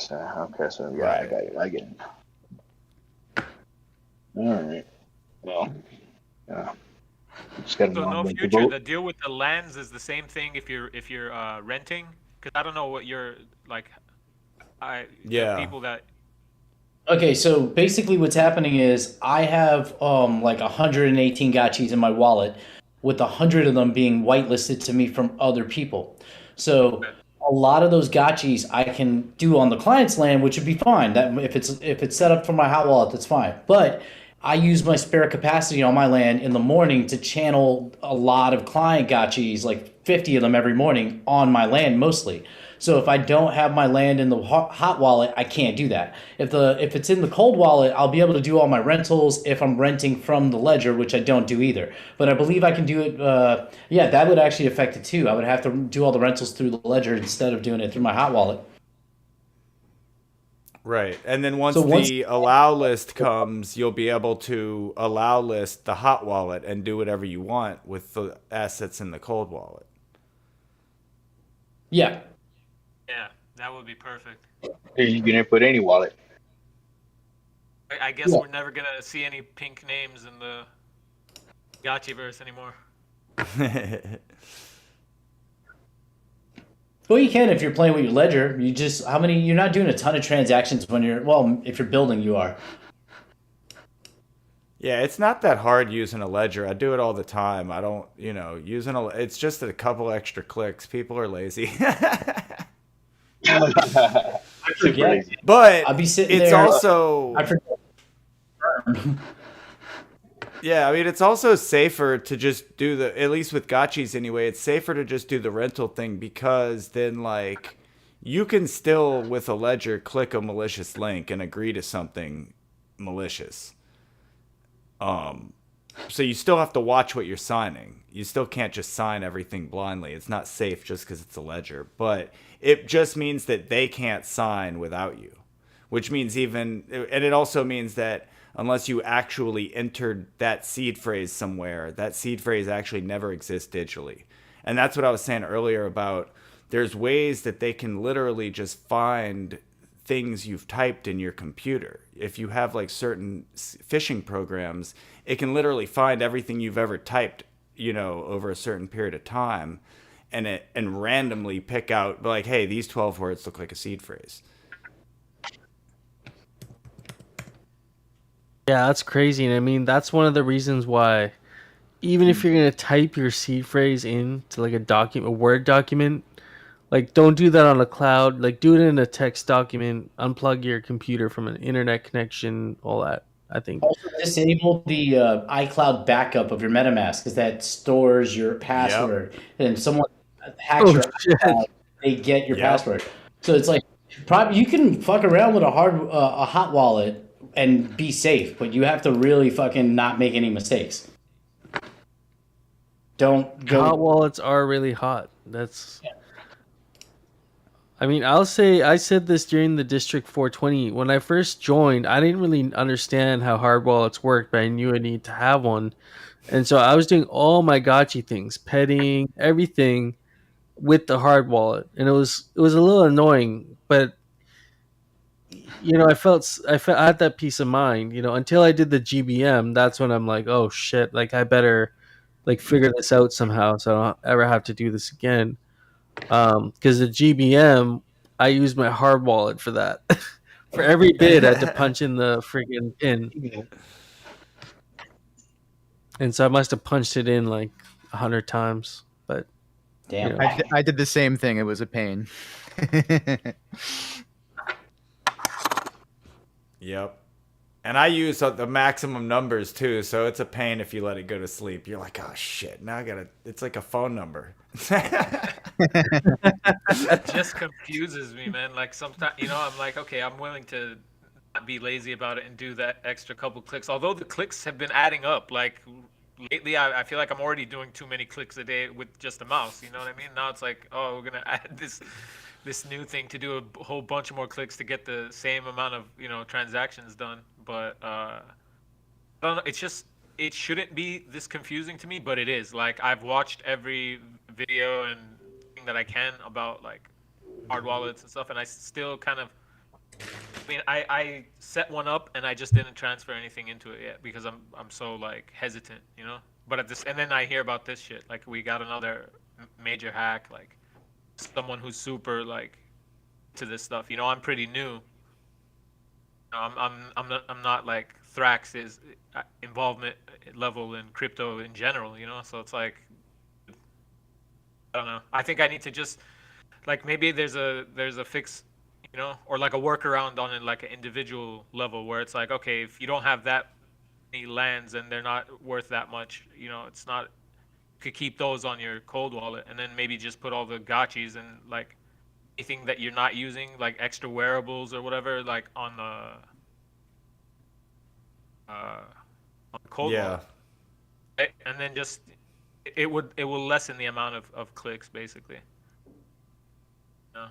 so yeah, I Right. got it. I get it. All right. Well, yeah. Just gotta So know no when to future. vote. The deal with the lands is the same thing if you're renting. Because I don't know what you're like. The Yeah. people that Okay, so basically what's happening is I have like 118 gotchis in my wallet, with 100 of them being whitelisted to me from other people. So a lot of those gotchis I can do on the client's land, which would be fine. That if it's set up for my hot wallet, that's fine. But I use my spare capacity on my land in the morning to channel a lot of client gotchis, like 50 of them every morning on my land mostly. So if I don't have my land in the hot wallet, I can't do that. If it's in the cold wallet, I'll be able to do all my rentals if I'm renting from the ledger, which I don't do either. But I believe I can do it. Yeah, that would actually affect it too. I would have to do all the rentals through the ledger instead of doing it through my hot wallet. Right. And then once So once- the allow list comes, you'll be able to allow list the hot wallet and do whatever you want with the assets in the cold wallet. Yeah. yeah, that would be perfect. You can input any wallet. I guess Yeah. we're never gonna see any pink names in the Gotchiverse anymore. Well, you can if you're playing with your ledger. You're not doing a ton of transactions when if you're building, you are. Yeah, it's not that hard using a ledger. I do it all the time. I don't, it's just a couple extra clicks. People are lazy. I forget. But I'll be sitting it's there. also I forget. yeah, I mean it's also safer to just do at least with gotchis anyway, it's safer to just do the rental thing because then like you can still with a ledger click a malicious link and agree to something malicious. So you still have to watch what you're signing. You still can't just sign everything blindly. It's not safe just because it's a ledger. But it just means that they can't sign without you, which means and it also means that unless you actually entered that seed phrase somewhere, that seed phrase actually never exists digitally. And that's what I was saying earlier about there's ways that they can literally just find things you've typed in your computer. If you have like certain phishing programs, it can literally find everything you've ever typed, over a certain period of time, and randomly pick out like, hey, these 12 words look like a seed phrase. Yeah, that's crazy. And I mean, that's one of the reasons why, even if you're going to type your seed phrase into like a Word document, like don't do that on a cloud. Like do it in a text document, unplug your computer from an internet connection, all that. I think. Also, disable the iCloud backup of your MetaMask because that stores your password. And if someone hacks your iCloud, they get your password. So it's like probably you can fuck around with a hot wallet and be safe, but you have to really fucking not make any mistakes. Don't go. Hot wallets are really hot. That's. Yeah. I mean, I'll say I said this during the District 420. When I first joined, I didn't really understand how hard wallets worked, but I knew I needed to have one. And so I was doing all my gotchi things, petting, everything with the hard wallet. And it was a little annoying, but I had that peace of mind, until I did the GBM. That's when I'm like, oh shit, like I better like figure this out somehow so I don't ever have to do this again. Because the GBM, I used my hard wallet for that. For every bid, I had to punch in the freaking pin. And so I must have punched it in like 100 times. But damn, I did the same thing. It was a pain. Yep. And I use the maximum numbers too, so it's a pain if you let it go to sleep. You're like, oh shit, now it's like a phone number. It just confuses me, man. Like sometimes, I'm like, okay, I'm willing to not be lazy about it and do that extra couple clicks. Although the clicks have been adding up. Like lately, I feel like I'm already doing too many clicks a day with just a mouse. You know what I mean? Now it's like, oh, we're gonna add this new thing to do a whole bunch more clicks to get the same amount of transactions done. But I don't know. It's just it shouldn't be this confusing to me, but it is. Like I've watched every video and thing that I can about like hard wallets and stuff, and I still kind of. I mean, I set one up and I just didn't transfer anything into it yet because I'm so like hesitant, But and then I hear about this shit. Like we got another major hack, like someone who's super like to this stuff. I'm pretty new. I'm not like Thrax's involvement level in crypto in general, So it's like I don't know. I think I need to just like maybe there's a fix, or like a workaround on it, like an individual level where it's like, okay, if you don't have that many lands and they're not worth that much, it's not. You could keep those on your cold wallet and then maybe just put all the gotchis and like anything that you're not using, like extra wearables or whatever, like on the cold wallet. Right? And then just it will lessen the amount of clicks basically.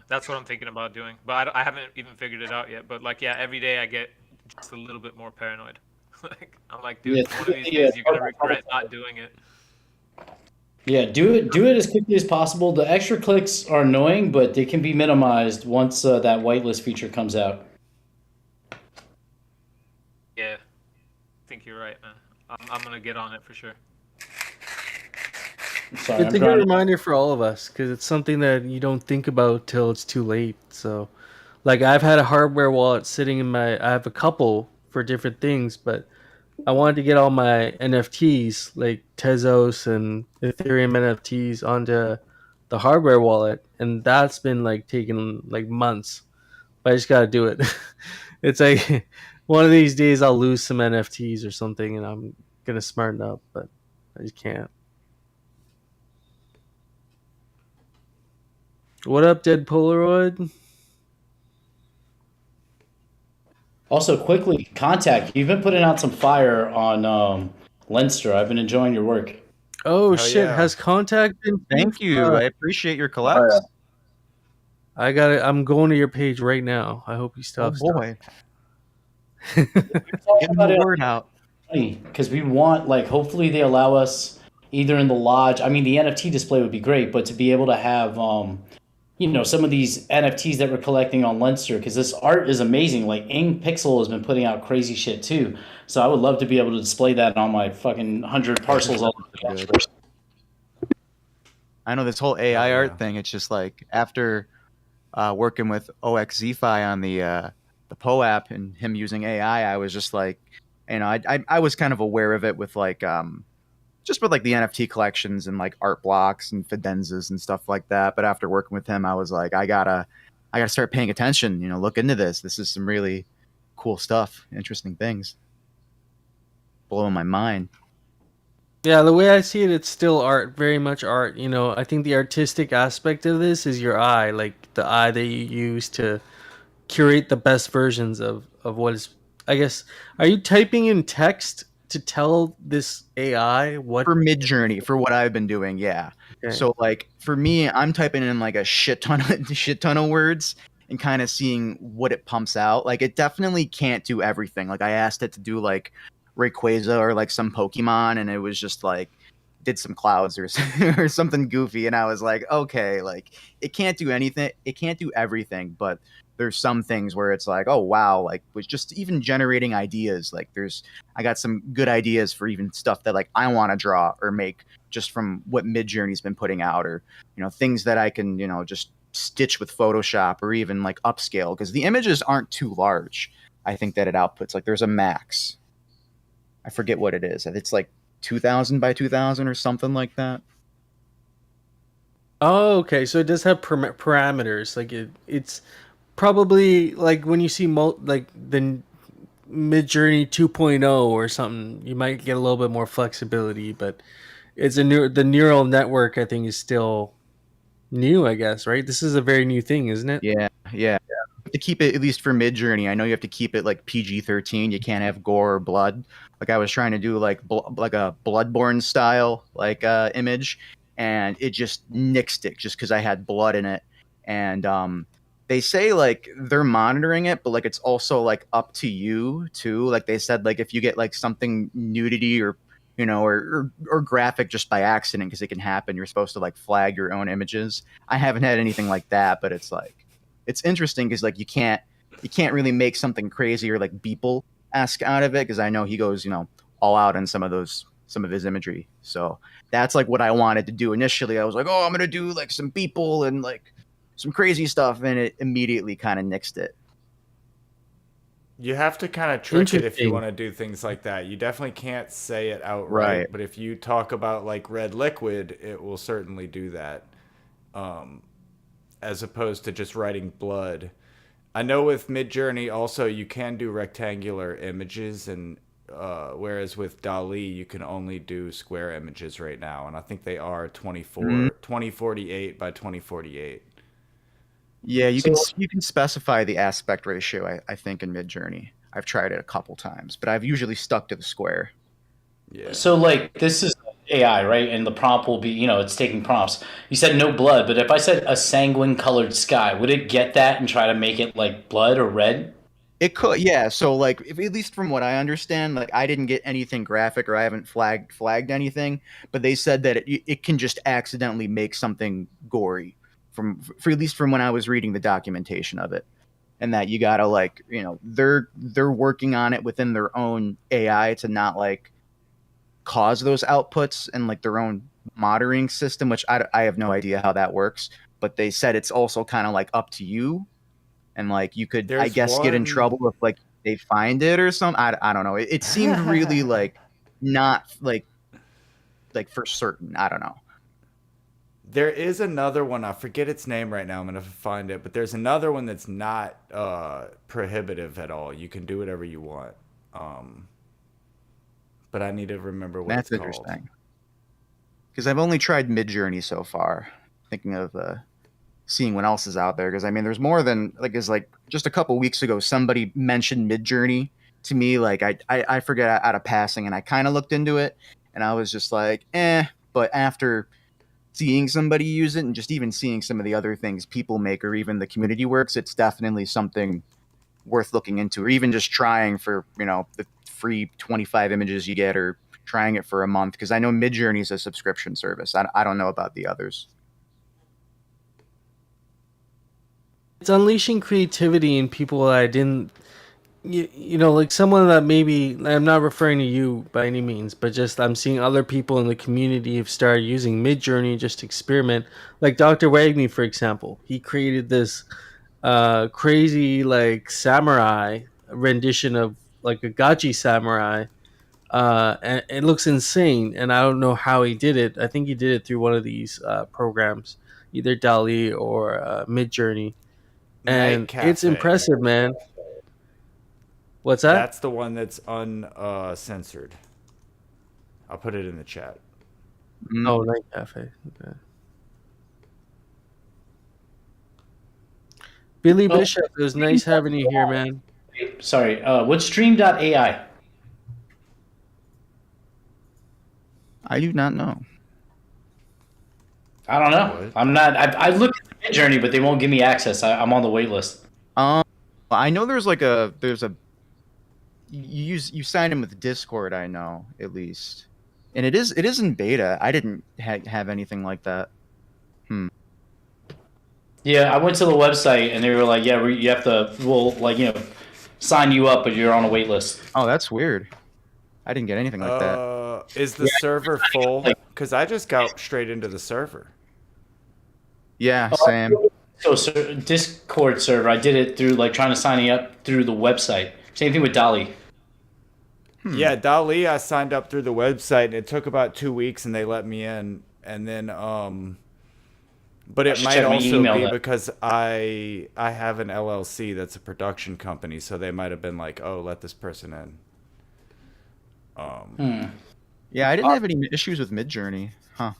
That's what I'm thinking about doing, but I haven't even figured it out yet. But like, yeah, every day I get just a little bit more paranoid. Like I'm like, dude, one of these days you're gonna regret not doing it. Yeah, do it as quickly as possible. The extra clicks are annoying, but they can be minimized once that whitelist feature comes out. Yeah, I think you're right, man. I'm gonna get on it for sure. Sorry, it's a good reminder for all of us because it's something that you don't think about till it's too late. So, like I've had a hardware wallet sitting in I have a couple for different things, but I wanted to get all my NFTs like Tezos and Ethereum NFTs onto the hardware wallet, and that's been like taking like months. But I just gotta do it. It's like one of these days I'll lose some NFTs or something, and I'm gonna smarten up, but I just can't. What up, Dead Polaroid? Also, quickly, Contact. You've been putting out some fire on Lenster. I've been enjoying your work. Oh shit! Yeah. Has Contact been? Thank you. I appreciate your collabs. I got it. I'm going to your page right now. I hope you still Oh have stuff. boy, Talking getting about the it word out. because we want, like, hopefully they allow us either in the lodge. I mean, the NFT display would be great, but to be able to have some of these NFTs that we're collecting on Lenster, because this art is amazing. Like Ing Pixel has been putting out crazy shit too. So I would love to be able to display that on my fucking 100 parcels all over the Good. I know this whole AI Oh, art yeah. thing. It's just like after working with OXZFi on the Poe app and him using AI, I was just like, I was kind of aware of it with like just with like the NFT collections and like art blocks and fidenzas and stuff like that. But after working with him, I was like, I gotta start paying attention. Look into this. This is some really cool stuff, interesting things, blowing my mind. Yeah, the way I see it, it's still art, very much art. I think the artistic aspect of this is your eye, like the eye that you use to curate the best versions of what is. I guess, are you typing in text to tell this AI what? For Mid Journey, for what I've been doing, yeah. Okay. So like for me, I'm typing in like a shit ton of shit ton of words and kind of seeing what it pumps out. Like it definitely can't do everything. Like I asked it to do like Rayquaza or like some Pokemon, and it was just like did some clouds or or something goofy, and I was like, okay, like it can't do anything. It can't do everything, but there's some things where it's like, oh wow, like was just even generating ideas. Like I got some good ideas for even stuff that like I want to draw or make just from what Midjourney's been putting out, or things that I can just stitch with Photoshop or even like upscale because the images aren't too large. I think that it outputs like there's a max. I forget what it is. It's like 2000 by 2000 or something like that. Oh, okay. So it does have parameters. Like it's probably like when you see like the Mid Journey 2.0 or something, you might get a little bit more flexibility, but it's the neural network. I think is still new. I guess right. This is a very new thing, isn't it? Yeah, yeah. To keep it at least for Mid Journey, I know you have to keep it like PG-13. You can't have gore or blood. Like I was trying to do like like a Bloodborne style like image, and it just nixed it just because I had blood in it. And they say like they're monitoring it, but like it's also like up to you too. Like they said like if you get like something nudity or or graphic just by accident because it can happen, you're supposed to like flag your own images. I haven't had anything like that, but it's like it's interesting because like you can't really make something crazy or like Beeple esque out of it because I know he goes all out in some of his imagery. So that's like what I wanted to do initially. I was like, oh, I'm gonna do like some Beeple and like some crazy stuff, and it immediately kind of nixed it. You have to kind of trick it if you Interesting. want to do things like that. You definitely can't say it Right. outright, but if you talk about like red liquid, it will certainly do that. Um, as opposed to just writing blood. I know with Midjourney also you can do rectangular images, and whereas with DALL-E you can only do square images right now, and I think they are Mhm. 2048 by 2048. Yeah, you can So, you can specify the aspect ratio. I think in Midjourney, I've tried it a couple times, but I've usually stuck to the square. Yeah. so like this is AI, right? And the prompt will be, it's taking prompts. You said no blood, but if I said a sanguine colored sky, would it get that and try to make it like blood or red? It could, yeah. So like, if, at least from what I understand, like I didn't get anything graphic or I haven't flagged anything, but they said that it can just accidentally make something gory for at least from when I was reading the documentation of it, and that you gotta like they're working on it within their own AI to not like cause those outputs and like their own monitoring system, which I have no idea how that works. But they said it's also kind of like up to you and like you could I There's guess get in one. trouble if like they find it or something. I don't know. It seemed really like not like for certain. I don't know. There is another one. I forget its name right now. I'm gonna find it, but there's another one that's not prohibitive at all. You can do whatever you want. Um, but I need to remember what it's That's called. interesting because I've only tried Midjourney so far. Thinking of seeing what else is out there because I mean there's more than like is like just a couple weeks ago somebody mentioned Midjourney to me like I forget out of passing and I kind of looked into it and I was just like but after seeing somebody use it and just even seeing some of the other things people make or even the community works, it's definitely something worth looking into, or even just trying for, the free 25 images you get, or trying it for a month, because I know Midjourney is a subscription service. I don't know about the others. It's unleashing creativity in people that I didn't, like someone that maybe, I'm not referring to you by any means, but just I'm seeing other people in the community have started using Midjourney just to experiment. Like Dr. Wagner, for example, he created this crazy like samurai rendition of like a Gotchi samurai. And it looks insane, and I don't know how he did it. I think he did it through one of these programs, either DALL-E or Midjourney, Night and it's Cafe. impressive, man. What's that? That's the one that's uncensored. I'll put it in the chat. Oh, Night Cafe. Okay. Billy Bishop, it was nice having you here, man. Sorry, what's Stream.ai? I do not know. I don't know. What? I'm not. I looked at the Midjourney, but they won't give me access. I'm on the wait list. I know there's you sign in with Discord, I know, at least, and it is in beta. I didn't have anything like that. Yeah, I went to the website and they were like, "Yeah, you have to. We'll sign you up, but you're on a wait list." Oh, that's weird. I didn't get anything like that. Is the server full? Because I just got straight into the server. Yeah, same. So Discord server, I did it through trying to sign up through the website. Same thing with DALL-E. Yeah, DALL-E, I signed up through the website, and it took about 2 weeks, and they let me in. And then, but it might also be because I have an LLC that's a production company, so they might have been like, "Oh, let this person in." Yeah, I didn't have any issues with Midjourney. Huh.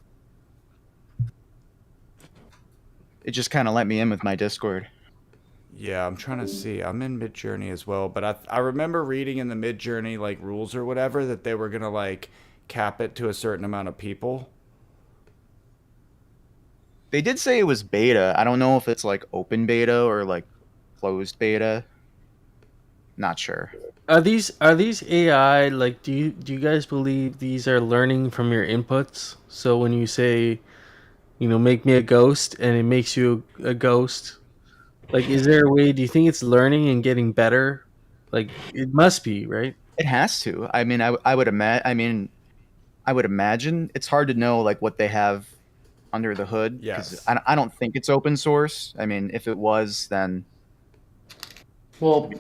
It just kind of let me in with my Discord. Yeah, I'm trying to see. I'm in Midjourney as well, but I remember reading in the Midjourney rules or whatever that they were gonna cap it to a certain amount of people. They did say it was beta. I don't know if it's open beta or closed beta. Not sure. Are these AI? Do you guys believe these are learning from your inputs? So when you say, make me a ghost, and it makes you a ghost, is there a way? Do you think it's learning and getting better? It must be, right? It has to. I mean, I would imagine. I would imagine it's hard to know what they have under the hood. Yes. I don't think it's open source. I mean, if it was, then. Well,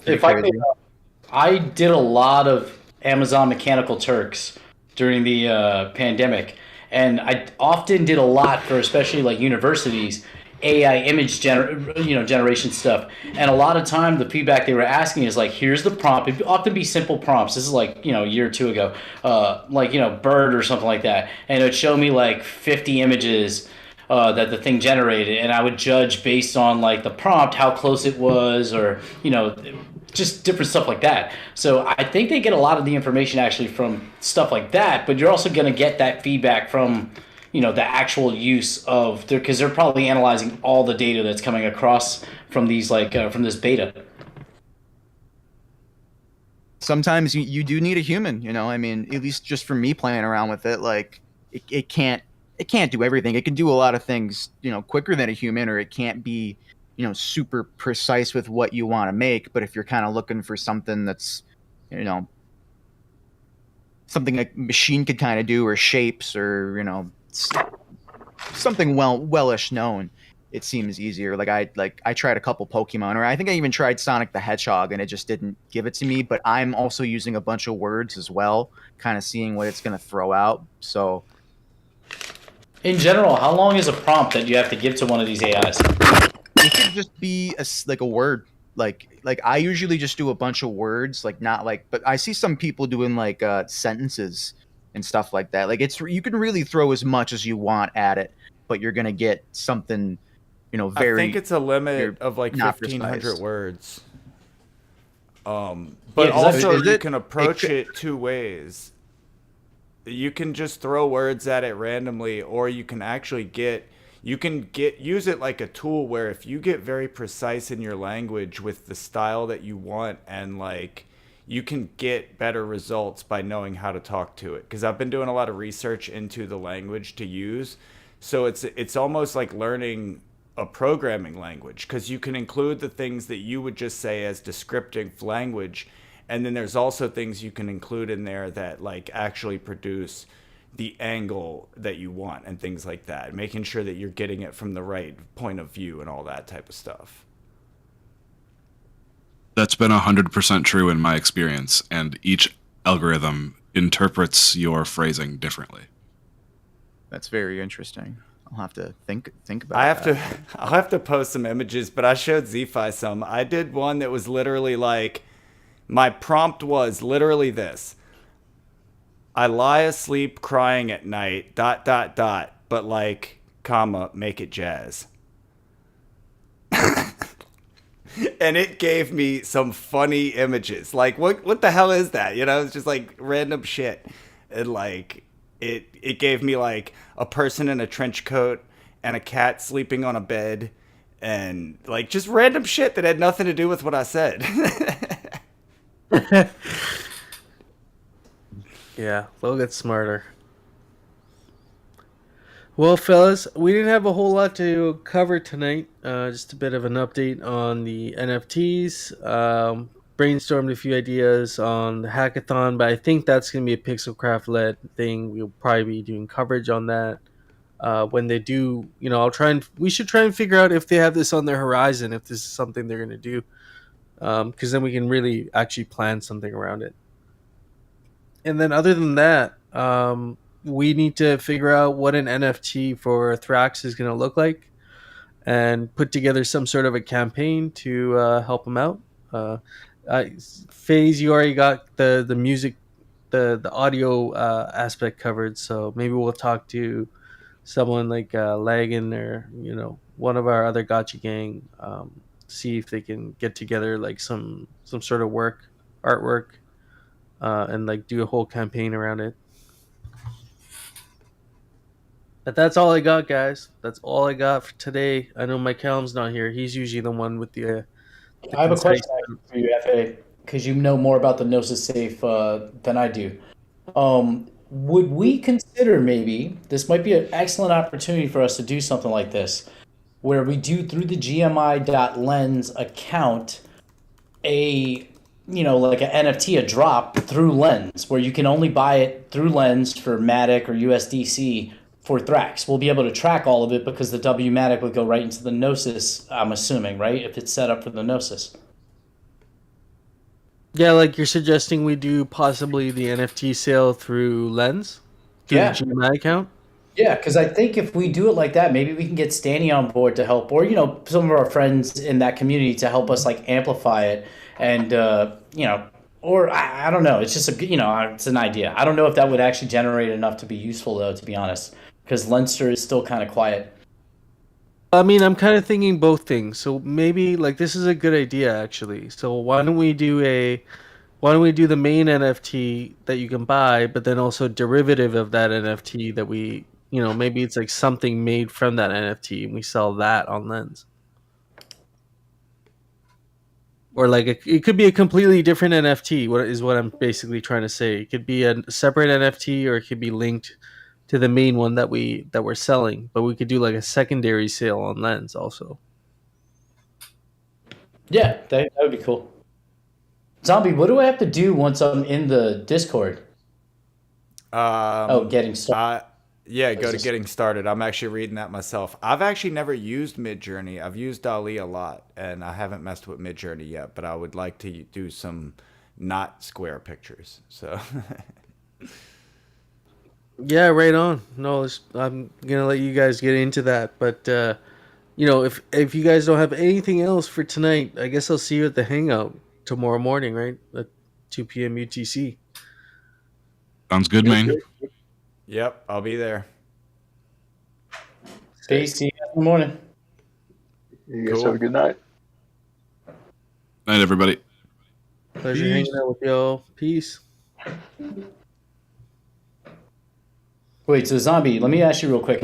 I did a lot of Amazon Mechanical Turks during the pandemic, and I often did a lot for especially universities, AI image generation stuff. And a lot of time the feedback they were asking is here's the prompt. It often be simple prompts. This is a year or two ago, bird or something like that, and it would show me 50 images that the thing generated, and I would judge based on the prompt how close it was, or just different stuff like that. So I think they get a lot of the information actually from stuff like that, but you're also going to get that feedback from the actual use of because they're probably analyzing all the data that's coming across from these from this beta. Sometimes you do need a human, I mean, at least just for me playing around with it, it can't do everything. It can do a lot of things, quicker than a human, or it can't be, super precise with what you want to make. But if you're kind of looking for something that's, something a machine could kind of do, or shapes, or, something wellish known, it seems easier. I tried a couple Pokemon, or I think I even tried Sonic the Hedgehog, and it just didn't give it to me. But I'm also using a bunch of words as well, kind of seeing what it's going to throw out. So in general, how long is a prompt that you have to give to one of these AIs? It could just be a word. I usually just do a bunch of words, but I see some people doing sentences and stuff like that. You can really throw as much as you want at it, but you're gonna get something, very. I think it's a limit of 1,500 words. But Yeah, also you can approach it two ways. you can just throw words at it randomly, or you can actually use it like a tool where if you get very precise in your language with the style that you want, and like you can get better results by knowing how to talk to it. Because I've been doing a lot of research into the language to use, so it's almost like learning a programming language, because you can include the things that you would just say as descriptive language, and then there's also things you can include in there that like actually produce the angle that you want and things like that, making sure that you're getting it from the right point of view and all that type of stuff. That's been 100% true in my experience, and each algorithm interprets your phrasing differently. That's very interesting. I'll have to think about that. I'll have to post some images, but I showed Zephi some. I did one that was literally like, my prompt was literally this: I lie asleep crying at night, ... but like, comma, make it jazz. And it gave me some funny images. Like, what the hell is that? You know, it's just like random shit. And like, it gave me like a person in a trench coat and a cat sleeping on a bed, and like just random shit that had nothing to do with what I said. Yeah, they'll get smarter. Well, fellas, we didn't have a whole lot to cover tonight. Just a bit of an update on the NFTs. Brainstormed a few ideas on the hackathon, but I think that's going to be a Pixelcraft-led thing. We'll probably be doing coverage on that. When they do, we should try and figure out if they have this on their horizon, if this is something they're going to do. Because then we can really actually plan something around it. And then other than that, we need to figure out what an NFT for Thrax is going to look like, and put together some sort of a campaign to help them out. FaZe, you already got the music, the audio aspect covered, so maybe we'll talk to someone like Lagan, or one of our other Gotchi gang, see if they can get together like some sort of artwork, and like do a whole campaign around it. But that's all I got, guys. That's all I got for today. I know Mike Helm's not here. He's usually the one with the I have a concise. question for you, FA, because you know more about the Gnosis safe than I do. Would we consider, maybe this might be an excellent opportunity for us to do something like this, where we do through the GMI.lens account like an NFT, a drop through Lens, where you can only buy it through Lens for Matic or USDC for Thrax. We'll be able to track all of it because the WMatic would go right into the Gnosis, I'm assuming, right? If it's set up for the Gnosis. Yeah, like you're suggesting we do possibly the NFT sale through Lens? Through the GMI account? Yeah, because I think if we do it like that, maybe we can get Stanny on board to help, or some of our friends in that community to help us like amplify it, and or I don't know. It's just it's an idea. I don't know if that would actually generate enough to be useful, though, to be honest, because Lenster is still kind of quiet. I mean, I'm kind of thinking both things. So maybe like this is a good idea actually. So why don't we do the main NFT that you can buy, but then also derivative of that NFT that we, maybe it's like something made from that NFT and we sell that on Lens. Or like it could be a completely different NFT. What is what I'm basically trying to say? It could be a separate NFT, or it could be linked to the main one that we're selling. But we could do like a secondary sale on Lens also. Yeah, that would be cool. Zombie, what do I have to do once I'm in the Discord? Getting started. Go to getting started. I'm actually reading that myself. I've actually never used Midjourney. I've used DALL-E a lot, and I haven't messed with Midjourney yet, but I would like to do some not square pictures. So yeah, right on. No, I'm gonna let you guys get into that, but if you guys don't have anything else for tonight, I guess I'll see you at the Hangout tomorrow morning, right, at 2 p.m. UTC. Sounds good, man. Yep, I'll be there. See you in the morning. You guys have a good night. Night, everybody. Pleasure hanging out with y'all. Peace. Wait, so Zombie, let me ask you real quick, 'cause